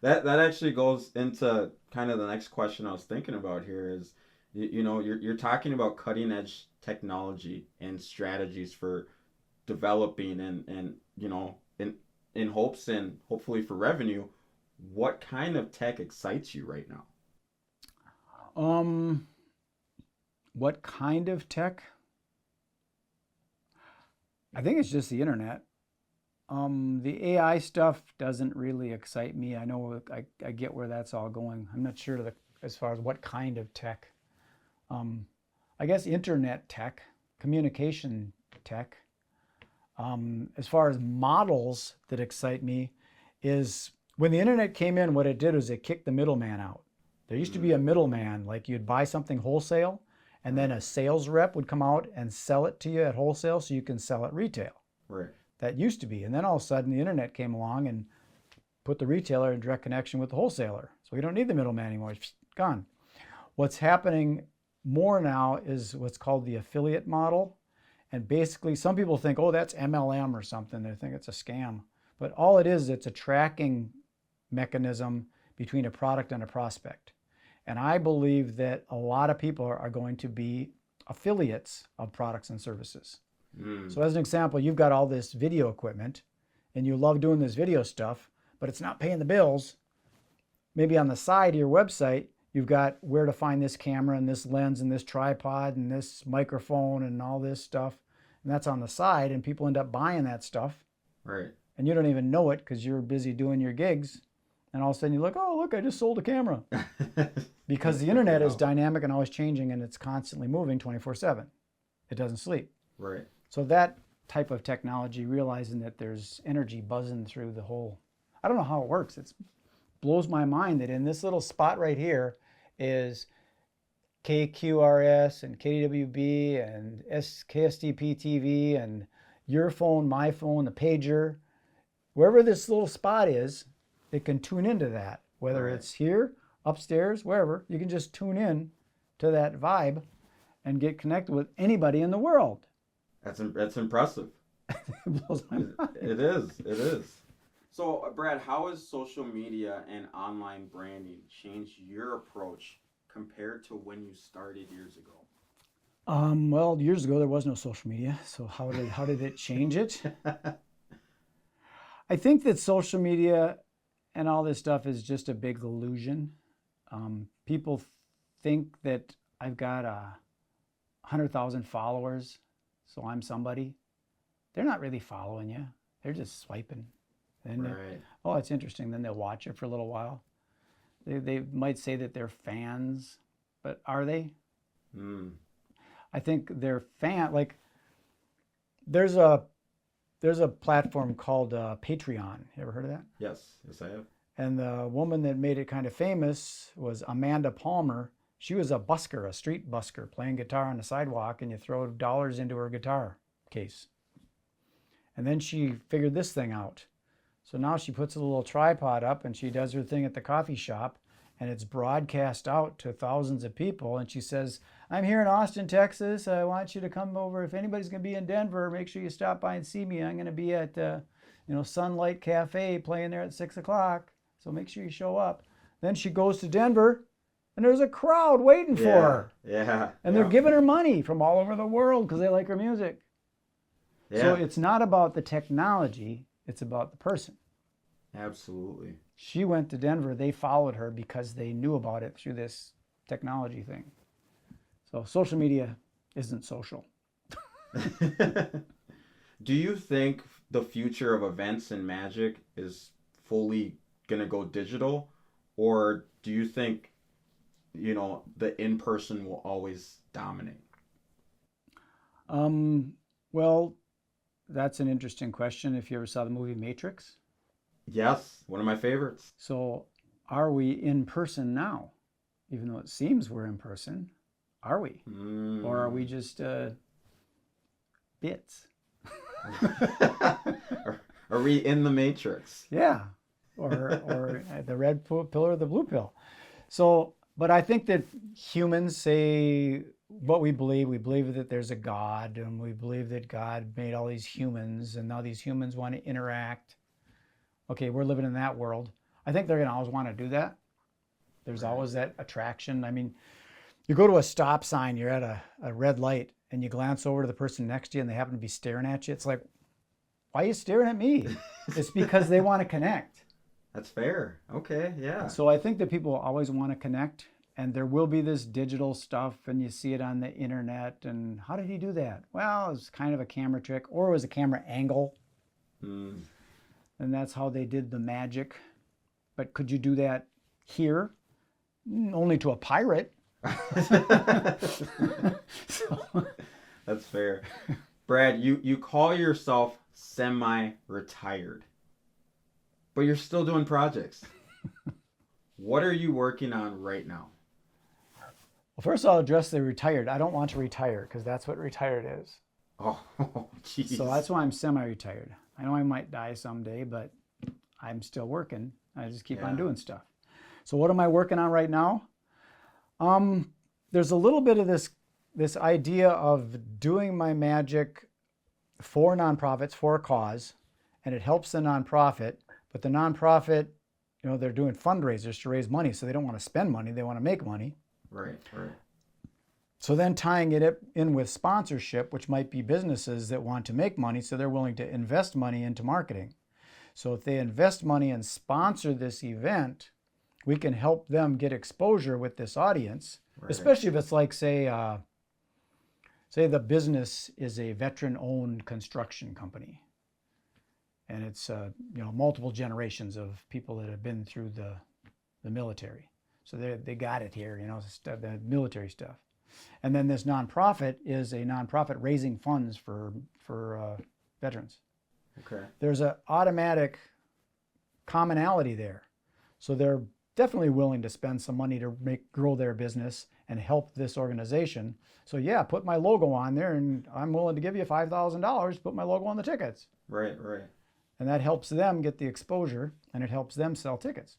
S1: That actually goes into kind of the next question I was thinking about here is, you're talking about cutting edge technology and strategies for developing and in hopes and hopefully for revenue. What kind of tech excites you right now?
S2: What kind of tech? I think it's just the internet. The AI stuff doesn't really excite me. I know I get where that's all going. I'm not sure as far as what kind of tech. I guess internet tech, communication tech. As far as models that excite me is when the internet came in, what it did was it kicked the middleman out. There used to be a middleman, like you'd buy something wholesale, and then a sales rep would come out and sell it to you at wholesale so you can sell it retail.
S1: Right.
S2: That used to be. And then all of a sudden the internet came along and put the retailer in direct connection with the wholesaler. So we don't need the middleman anymore. It's gone. What's happening more now is what's called the affiliate model. And basically some people think, oh, that's MLM or something. They think it's a scam. But all it is, it's a tracking mechanism between a product and a prospect. And I believe that a lot of people are going to be affiliates of products and services. So as an example, you've got all this video equipment and you love doing this video stuff, but it's not paying the bills. Maybe on the side of your website, you've got where to find this camera and this lens and this tripod and this microphone and all this stuff. And that's on the side, and people end up buying that stuff.
S1: Right.
S2: And you don't even know it because you're busy doing your gigs. And all of a sudden you look, oh, look, I just sold a camera. Because the internet is dynamic and always changing, and it's constantly moving 24/7. It doesn't sleep.
S1: Right.
S2: So that type of technology, realizing that there's energy buzzing through the whole, I don't know how it works. It blows my mind that in this little spot right here is KQRS and KWB and KSTP TV and your phone, my phone, the pager. Wherever this little spot is, it can tune into that. Whether
S1: Right.
S2: it's here, upstairs, wherever, you can just tune in to that vibe and get connected with anybody in the world.
S1: That's impressive.
S2: It blows my mind.
S1: It is. It is. So, Brad, how has social media and online branding changed your approach compared to when you started years ago?
S2: Well, years ago there was no social media, so how did it change it? I think that social media and all this stuff is just a big illusion. People think that I've got 100,000 followers, so I'm somebody. They're not really following you. They're just swiping. And
S1: Right.
S2: oh, it's interesting. Then they'll watch it for a little while. They might say that they're fans, but are they?
S1: Mm.
S2: I think they're like there's a platform called Patreon. You ever heard of that?
S1: Yes. Yes, I have.
S2: And the woman that made it kind of famous was Amanda Palmer. She was a busker, a street busker, playing guitar on the sidewalk, and you throw dollars into her guitar case. And then she figured this thing out. So now she puts a little tripod up and she does her thing at the coffee shop, and it's broadcast out to thousands of people. And she says, I'm here in Austin, Texas. I want you to come over. If anybody's going to be in Denver, make sure you stop by and see me. I'm going to be at Sunlight Cafe playing there at 6 o'clock. So make sure you show up. Then she goes to Denver, and there's a crowd waiting for her.
S1: Yeah.
S2: And they're giving her money from all over the world because they like her music.
S1: Yeah.
S2: So it's not about the technology, it's about the person.
S1: Absolutely.
S2: She went to Denver. They followed her because they knew about it through this technology thing. So social media isn't social.
S1: Do you think the future of events and magic is fully going to go digital? Or do you think, the in-person will always dominate?
S2: Well, that's an interesting question. If you ever saw the movie Matrix.
S1: Yes, one of my favorites.
S2: So are we in person now? Even though it seems we're in person, are we? Or are we just bits?
S1: Are we in the Matrix?
S2: Yeah. Or the red pill or the blue pill. So, but I think that humans say what we believe. We believe that there's a God, and we believe that God made all these humans, and now these humans want to interact. Okay, we're living in that world. I think they're going to always want to do that. There's always that attraction. I mean, you go to a stop sign, you're at a red light, and you glance over to the person next to you and they happen to be staring at you. It's like, why are you staring at me? It's because they want to connect.
S1: That's fair. Okay, yeah.
S2: So I think that people always want to connect, and there will be this digital stuff, and you see it on the internet. And how did he do that? Well, it was kind of a camera trick, or it was a camera angle.
S1: Mm.
S2: And that's how they did the magic. But could you do that here? Only to a pirate. So.
S1: That's fair. Brad, you call yourself semi-retired, but you're still doing projects. What are you working on right now?
S2: Well, first I'll address the retired. I don't want to retire because that's what retired is.
S1: Oh, jeez.
S2: So that's why I'm semi-retired. I know I might die someday, but I'm still working. I just keep on doing stuff. So what am I working on right now? There's a little bit of this idea of doing my magic for nonprofits, for a cause, and it helps the nonprofit, but the nonprofit, they're doing fundraisers to raise money, so they don't want to spend money, they want to make money.
S1: Right.
S2: So then tying it in with sponsorship, which might be businesses that want to make money, so they're willing to invest money into marketing. So if they invest money and sponsor this event, we can help them get exposure with this audience, especially if it's like, say the business is a veteran-owned construction company, and it's multiple generations of people that have been through the military. So they got it here, the military stuff. And then this nonprofit is a nonprofit raising funds for veterans.
S1: Okay.
S2: There's an automatic commonality there. So they're definitely willing to spend some money to grow their business and help this organization. So yeah, put my logo on there, and I'm willing to give you $5,000 to put my logo on the tickets.
S1: Right.
S2: And that helps them get the exposure, and it helps them sell tickets.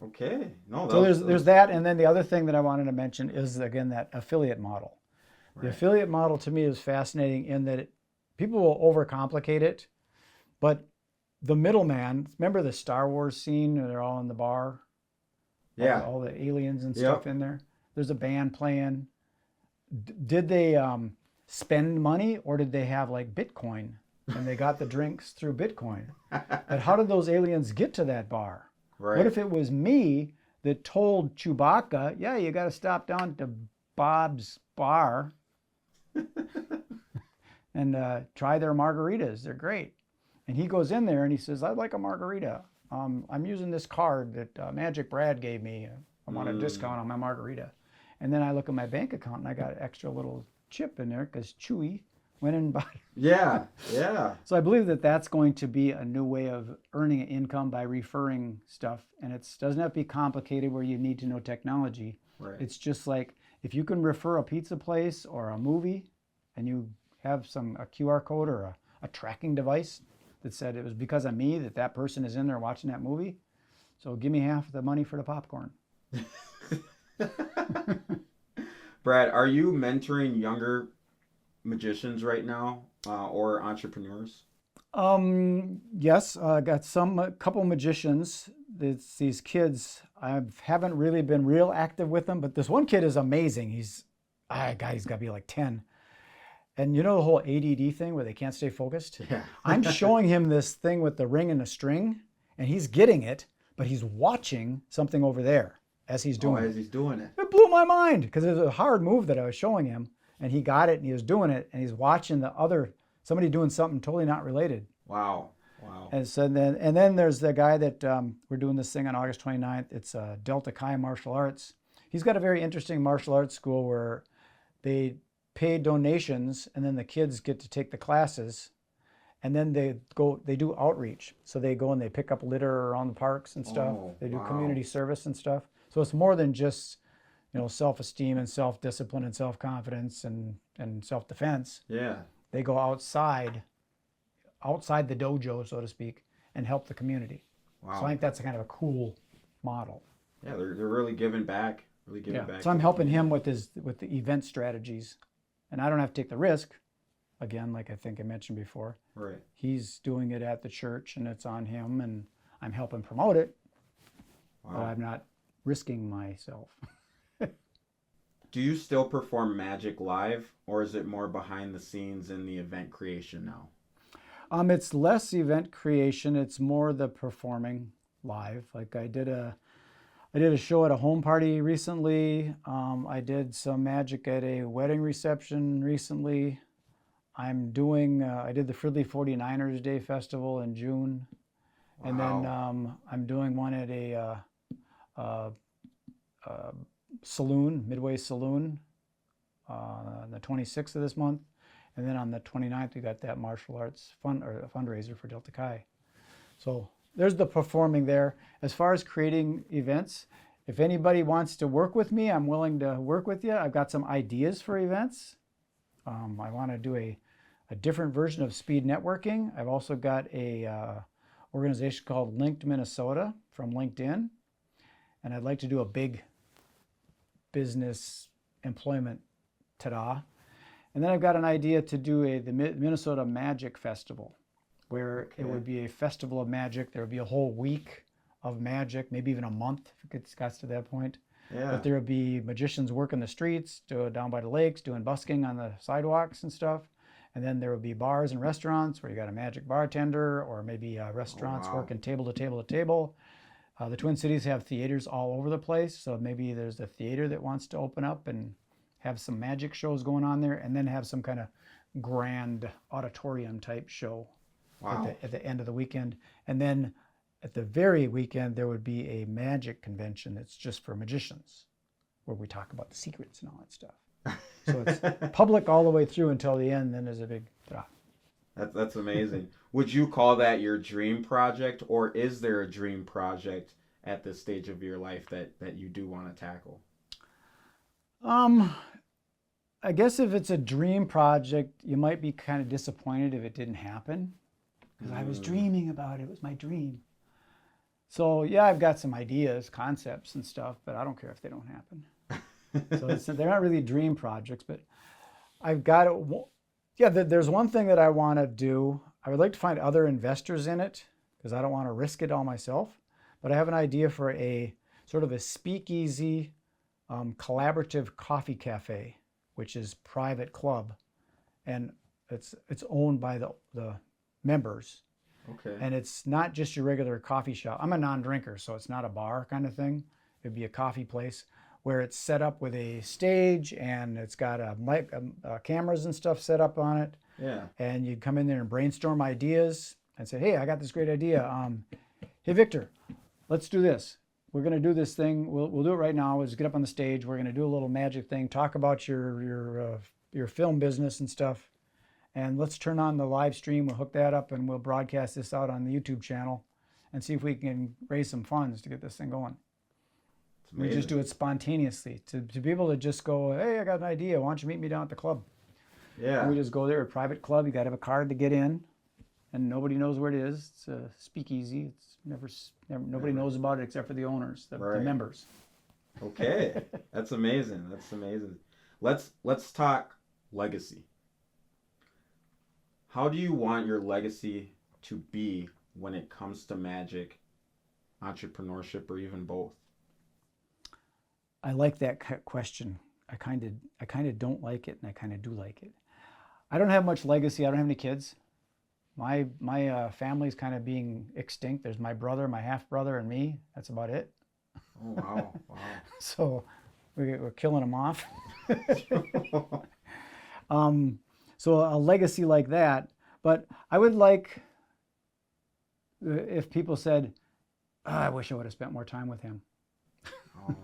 S1: Okay. No.
S2: So there's that, and then the other thing that I wanted to mention is, again, that affiliate model. Right. The affiliate model to me is fascinating in that people will overcomplicate it, but the middleman, remember the Star Wars scene where they're all in the bar?
S1: Yeah.
S2: All the aliens and stuff in there. There's a band playing. Did they spend money, or did they have like Bitcoin and they got the drinks through Bitcoin? But how did those aliens get to that bar?
S1: Right.
S2: What if it was me that told Chewbacca, yeah, you got to stop down to Bob's bar and try their margaritas. They're great. And he goes in there and he says, I'd like a margarita. I'm using this card that Magic Brad gave me. I want a discount on my margarita. And then I look at my bank account and I got an extra little chip in there because Chewy went and bought it.
S1: Yeah.
S2: So I believe that that's going to be a new way of earning an income by referring stuff. And it doesn't have to be complicated where you need to know technology.
S1: Right.
S2: It's just like if you can refer a pizza place or a movie and you have a QR code or a tracking device that said it was because of me that person is in there watching that movie. So give me half the money for the popcorn.
S1: Brad, are you mentoring younger magicians right now or entrepreneurs?
S2: Yes, I got a couple magicians. It's these kids. I haven't really been real active with them, but this one kid is amazing. He's got to be like 10. And you know the whole ADD thing where they can't stay focused?
S1: Yeah.
S2: I'm showing him this thing with the ring and the string, and he's getting it, but he's watching something over there as he's doing it.
S1: As he's doing it.
S2: It blew my mind because it was a hard move that I was showing him, and he got it, and he was doing it, and he's watching somebody doing something totally not related.
S1: Wow.
S2: And so then there's the guy that we're doing this thing on August 29th. It's Delta Chi Martial Arts. He's got a very interesting martial arts school where they pay donations, and then the kids get to take the classes, and then they do outreach. So they go and they pick up litter around the parks and stuff. They do community service and stuff. So it's more than just self-esteem and self-discipline and self-confidence and self-defense.
S1: Yeah.
S2: They go outside the dojo, so to speak, and help the community. Wow. So I think that's kind of a cool model.
S1: Yeah, they're really giving back.
S2: So I'm helping him with the event strategies. And I don't have to take the risk, again, like I think I mentioned before.
S1: Right.
S2: He's doing it at the church, and it's on him, and I'm helping promote it. Wow. But I'm not risking myself.
S1: Do you still perform magic live, or is it more behind the scenes in the event creation now?
S2: It's less event creation. It's more the performing live. Like I did a show at a home party recently. I did some magic at a wedding reception recently. I did the Fridley 49ers Day Festival in June. Wow. And then I'm doing one at a saloon, Midway Saloon, on the 26th of this month. And then on the 29th, we got that martial arts fundraiser for Delta Chi. So there's the performing there. As far as creating events, if anybody wants to work with me, I'm willing to work with you. I've got some ideas for events. I want to do a different version of speed networking. I've also got a organization called Linked Minnesota from LinkedIn. And I'd like to do a big business employment ta-da. And then I've got an idea to do the Minnesota Magic Festival, where it would be a festival of magic. There would be a whole week of magic, maybe even a month if it gets to that point. Yeah. But there would be magicians working the streets, down by the lakes, doing busking on the sidewalks and stuff. And then there would be bars and restaurants where you got a magic bartender, or maybe restaurants working table to table to table. The Twin Cities have theaters all over the place, so maybe there's a theater that wants to open up and have some magic shows going on there, and then have some kind of grand auditorium type show at the end of the weekend. And then at the very weekend, there would be a magic convention that's just for magicians, where we talk about the secrets and all that stuff. So it's public all the way through until the end, then there's a big drop.
S1: That's amazing. Would you call that your dream project, or is there a dream project at this stage of your life that you do want to tackle?
S2: Um, I guess if it's a dream project, you might be kind of disappointed if it didn't happen because I was dreaming about it. It was my dream. So yeah, I've got some ideas, concepts and stuff, but I don't care if they don't happen. So they're not really dream projects, but I've got it. Yeah, there's one thing that I want to do. I would like to find other investors in it because I don't want to risk it all myself. But I have an idea for a sort of a speakeasy, collaborative coffee cafe, which is private club, and it's owned by the members.
S1: Okay.
S2: And it's not just your regular coffee shop. I'm a non-drinker, so it's not a bar kind of thing. It'd be a coffee place where it's set up with a stage and it's got a mic, cameras and stuff set up on it.
S1: Yeah.
S2: And you'd come in there and brainstorm ideas and say, hey, I got this great idea. Hey, Victor, let's do this. We're going to do this thing. We'll do it right now. Let's get up on the stage. We're going to do a little magic thing. Talk about your film business and stuff. And let's turn on the live stream. We'll hook that up and we'll broadcast this out on the YouTube channel and see if we can raise some funds to get this thing going. We just do it spontaneously to be able to just go, hey, I got an idea. Why don't you meet me down at the club?
S1: Yeah.
S2: And we just go there, a private club. You got to have a card to get in, and nobody knows where it is. It's a speakeasy. It's never nobody knows about it except for the owners, the members.
S1: Okay, that's amazing. That's amazing. Let's talk legacy. How do you want your legacy to be when it comes to magic, entrepreneurship, or even both?
S2: I like that question. I kind of don't like it, and I kind of do like it. I don't have much legacy. I don't have any kids. My family's kind of being extinct. There's my brother, my half brother, and me. That's about it.
S1: Oh wow, wow.
S2: So we're killing them off. So a legacy like that. But I would like if people said, oh, I wish I would have spent more time with him.
S1: Oh.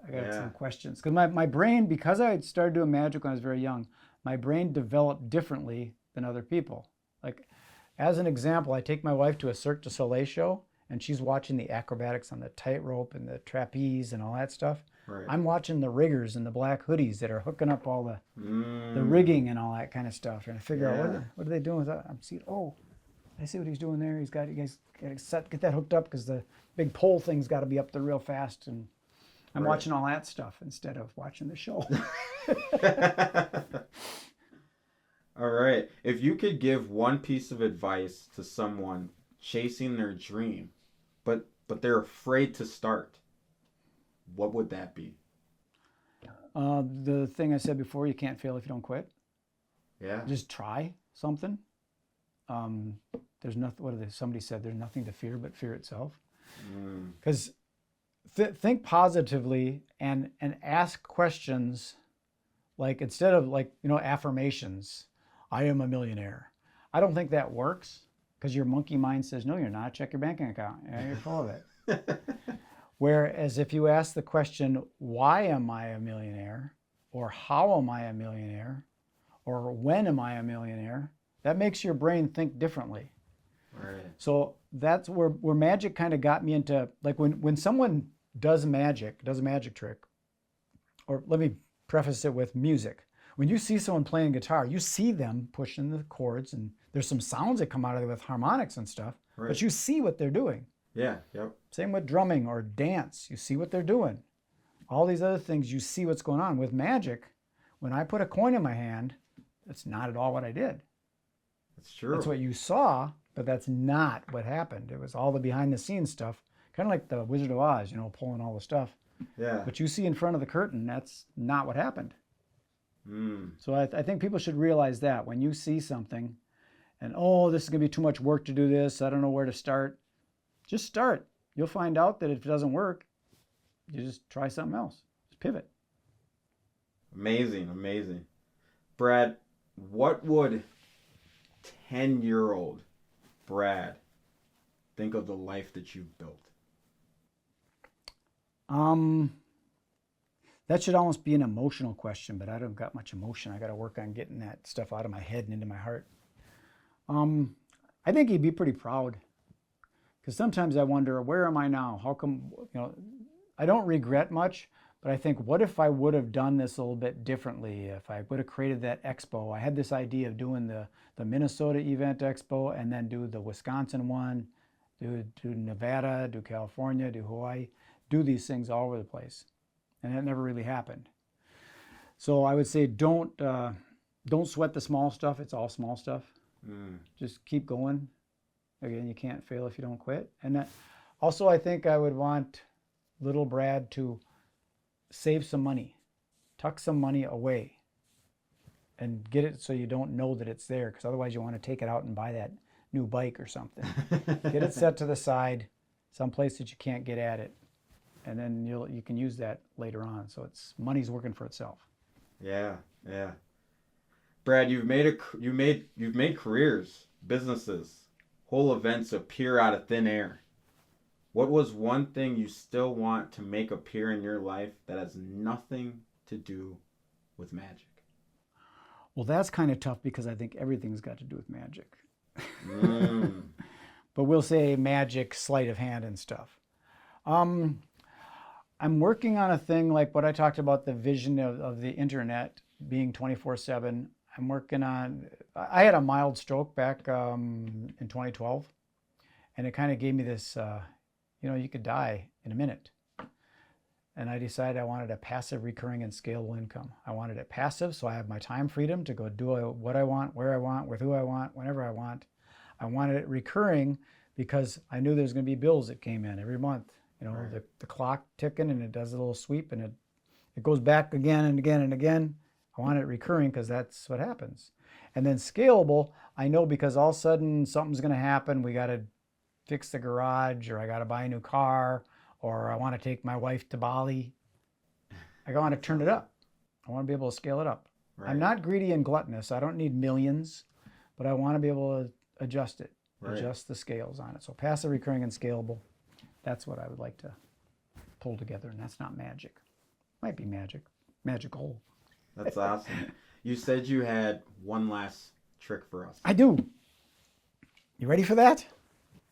S2: I got some questions. Because my brain, because I had started doing magic when I was very young, my brain developed differently than other people. Like, as an example, I take my wife to a Cirque du Soleil show, and she's watching the acrobatics on the tightrope and the trapeze and all that stuff.
S1: Right.
S2: I'm watching the riggers in the black hoodies that are hooking up all the rigging and all that kind of stuff. And I figure out, what are they doing with that? I'm seeing, I see what he's doing there. You guys got to get that hooked up because the big pole thing's got to be up there real fast. And I'm watching all that stuff instead of watching the show.
S1: All right. If you could give one piece of advice to someone chasing their dream, but they're afraid to start, what would that be?
S2: The thing I said before, you can't fail if you don't quit.
S1: Yeah.
S2: Just try something. There's nothing. Somebody said there's nothing to fear but fear itself. Because think positively and ask questions, like instead of affirmations. I am a millionaire. I don't think that works because your monkey mind says no, you're not. Check your banking account. Yeah, you're full of it. Whereas if you ask the question, why am I a millionaire? Or how am I a millionaire? Or when am I a millionaire? That makes your brain think differently.
S1: Right.
S2: So that's where magic kind of got me into, like when someone does a magic trick, or let me preface it with music. When you see someone playing guitar, you see them pushing the chords and there's some sounds that come out of it with harmonics and stuff, but you see what they're doing.
S1: Yeah, yep.
S2: Same with drumming or dance. You see what they're doing. All these other things, you see what's going on. With magic, when I put a coin in my hand, that's not at all what I did.
S1: That's true.
S2: That's what you saw, but that's not what happened. It was all the behind the scenes stuff, kind of like the Wizard of Oz, pulling all the stuff.
S1: Yeah.
S2: But you see in front of the curtain, that's not what happened. So I think people should realize that when you see something and, this is going to be too much work to do this, I don't know where to start, just start. You'll find out that if it doesn't work, you just try something else. Just pivot.
S1: Amazing, amazing. Brad, what would 10-year-old Brad think of the life that you've built?
S2: That should almost be an emotional question, but I don't got much emotion. I got to work on getting that stuff out of my head and into my heart. I think he'd be pretty proud Because sometimes I wonder, where am I now? How come, I don't regret much, but I think, what if I would have done this a little bit differently? If I would have created that expo. I had this idea of doing the Minnesota event expo and then do the Wisconsin one, do Nevada, do California, do Hawaii, do these things all over the place. And that never really happened. So I would say don't sweat the small stuff. It's all small stuff. Just keep going. Again, you can't fail if you don't quit. And that, also, I think I would want little Brad to save some money, tuck some money away, and get it so you don't know that it's there, because otherwise you want to take it out and buy that new bike or something. Get it set to the side, someplace that you can't get at it, and then you can use that later on. So it's money's working for itself.
S1: Yeah, yeah. Brad, you've made careers, businesses, whole events appear out of thin air. What was one thing you still want to make appear in your life that has nothing to do with magic?
S2: Well, that's kind of tough, because I think everything's got to do with magic. But we'll say magic, sleight of hand and stuff. I'm working on a thing like what I talked about, the vision of the internet being 24/7. I'm working on, I had a mild stroke back in 2012, and it kind of gave me this, you could die in a minute. And I decided I wanted a passive, recurring, and scalable income. I wanted it passive, so I have my time freedom to go do what I want, where I want, with who I want, whenever I want. I wanted it recurring because I knew there's going to be bills that came in every month. Right. The clock ticking, and it does a little sweep, and it goes back again and again and again. I want it recurring because that's what happens. And then scalable, I know, because all of a sudden something's going to happen. We got to fix the garage, or I got to buy a new car, or I want to take my wife to Bali. I want to turn it up. I want to be able to scale it up. Right. I'm not greedy and gluttonous. I don't need millions, but I want to be able to adjust it, adjust the scales on it. So passive, recurring, and scalable. That's what I would like to pull together, and that's not magic. Might be magical.
S1: That's awesome. You said you had one last trick for us.
S2: I do. You ready for that?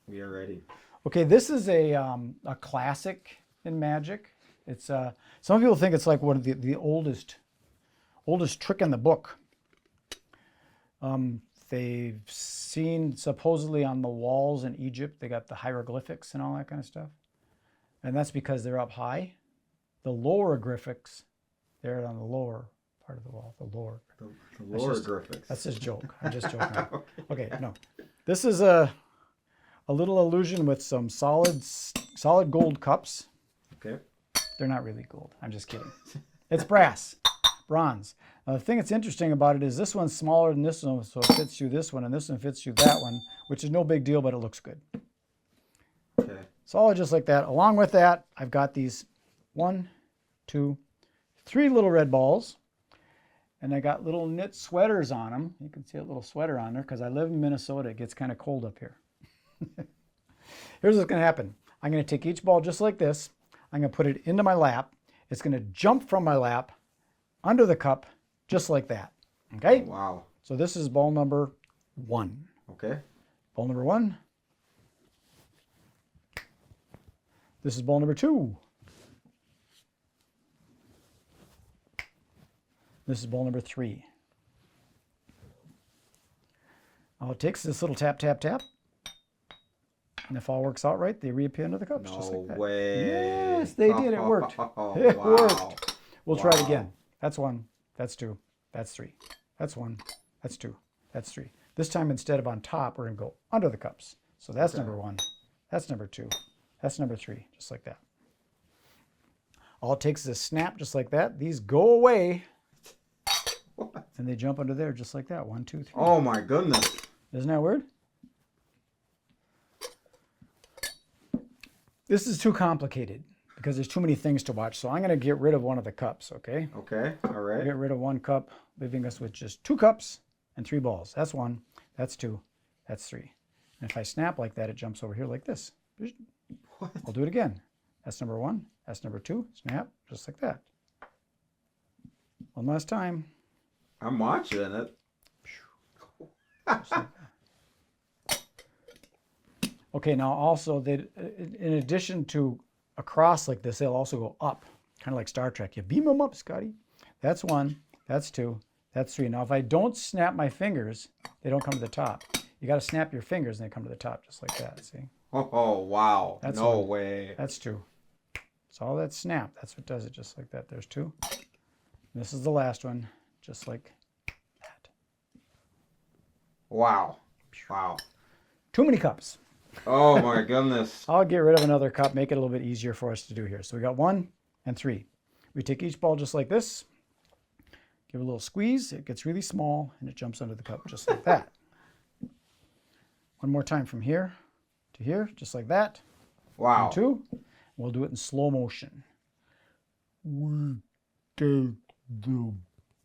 S1: We are ready.
S2: Okay, this is a classic in magic. It's some people think it's like one of the oldest trick in the book. They've seen supposedly on the walls in Egypt, they got the hieroglyphics and all that kind of stuff. And that's because they're up high. The lower graphics, they're on the lower part of the wall, the lower.
S1: The lower graphics.
S2: That's just a joke. I'm just joking. Okay, no. This is a little illusion with some solid gold cups.
S1: Okay.
S2: They're not really gold. I'm just kidding. It's bronze. Now, the thing that's interesting about it is this one's smaller than this one, so it fits you this one, and this one fits you that one, which is no big deal, but it looks good.
S1: Okay.
S2: Solid just like that. Along with that, I've got these 1, 2, 3 little red balls, and I got little knit sweaters on them. You can see a little sweater on there because I live in Minnesota. It gets kind of cold up here. Here's what's going to happen. I'm going to take each ball just like this. I'm going to put it into my lap. It's going to jump from my lap under the cup just like that. Okay?
S1: Wow.
S2: So this is ball number 1.
S1: Okay.
S2: Ball number 1. This is ball number 2. This is ball number 3. All it takes is this little tap, tap, tap. And if all works out right, they reappear into the cups just like that.
S1: No way.
S2: Yes, they did. It worked. It worked. We'll try it again. That's 1. That's 2. That's 3. That's 1. That's 2. That's 3. This time, instead of on top, we're going to go under the cups. So that's number 1. That's number 2. That's number 3, just like that. All it takes is a snap just like that. These go away. What? And they jump under there just like that. 1, 2, 3.
S1: Oh my goodness.
S2: Isn't that weird? This is too complicated because there's too many things to watch. So I'm going to get rid of one of the cups, okay?
S1: Okay, all right.
S2: Get rid of 1 cup, leaving us with just 2 cups and 3 balls. That's 1, that's 2, that's 3. And if I snap like that, it jumps over here like this.
S1: What?
S2: I'll do it again. That's number 1, that's number 2, snap, just like that. One last time.
S1: I'm watching it.
S2: Just like that. Okay, now also, they, in addition to across like this, they'll also go up, kind of like Star Trek. You beam them up, Scotty. That's 1, that's 2, that's 3. Now, if I don't snap my fingers, they don't come to the top. You got to snap your fingers and they come to the top, just like that, see?
S1: Oh, wow.
S2: That's
S1: no
S2: 1.
S1: way.
S2: That's 2. It's all that snap. That's what does it, just like that. There's 2. And this is the last one, just like that.
S1: Wow. Wow.
S2: Too many cups.
S1: Oh my goodness.
S2: I'll get rid of another cup, make it a little bit easier for us to do here. So we got 1 and 3. We take each ball just like this, give it a little squeeze, it gets really small, and it jumps under the cup just like that. One more time from here to here, just like that.
S1: Wow.
S2: 1, 2. We'll do it in slow motion. We take the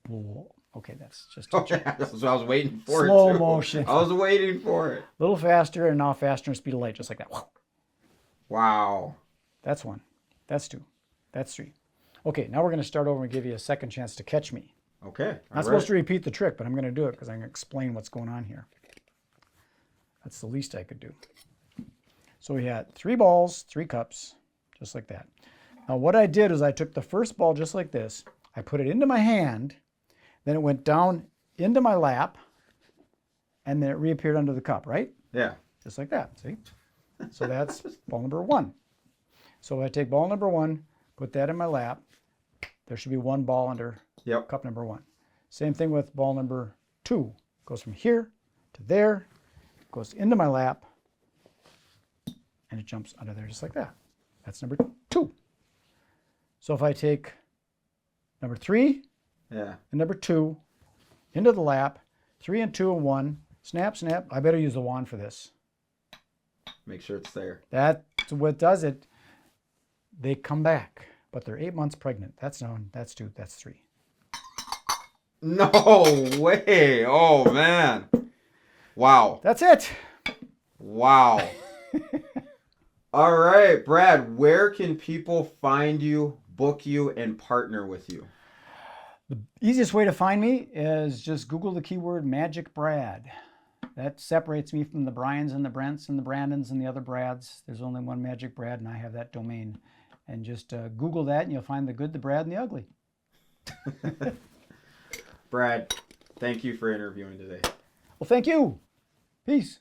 S2: ball. Okay, that's just a joke.
S1: That's what I was waiting for.
S2: Slow
S1: too.
S2: motion.
S1: I was waiting for it.
S2: A little faster, and now faster in speed of light, just like that.
S1: Wow.
S2: That's 1. That's 2. That's 3. Okay, now we're going to start over and give you a second chance to catch me.
S1: Okay.
S2: Not supposed to repeat the trick, but I'm going to do it because I'm going to explain what's going on here. That's the least I could do. So we had 3 balls, 3 cups, just like that. Now what I did is I took the first ball just like this. I put it into my hand. Then it went down into my lap. And then it reappeared under the cup, right?
S1: Yeah.
S2: Just like that, see? So that's ball number 1. So I take ball number 1, put that in my lap. There should be 1 ball under cup number 1. Same thing with ball number 2. Goes from here to there, goes into my lap, and it jumps under there just like that. That's number 2. So if I take number 3 and number 2 into the lap, 3 and 2 and 1, snap, snap. I better use the wand for this.
S1: Make sure it's there.
S2: That's what does it. They come back, but they're 8 months pregnant. That's 1, that's 2, that's 3.
S1: No way. Oh, man. Wow.
S2: That's it.
S1: Wow. All right, Brad, where can people find you, book you, and partner with you?
S2: The easiest way to find me is just Google the keyword Magic Brad. That separates me from the Brians and the Brents and the Brandons and the other Brads. There's only one Magic Brad, and I have that domain. And just Google that, and you'll find the good, the Brad, and the ugly.
S1: Brad, thank you for interviewing today.
S2: Well, thank you. Peace.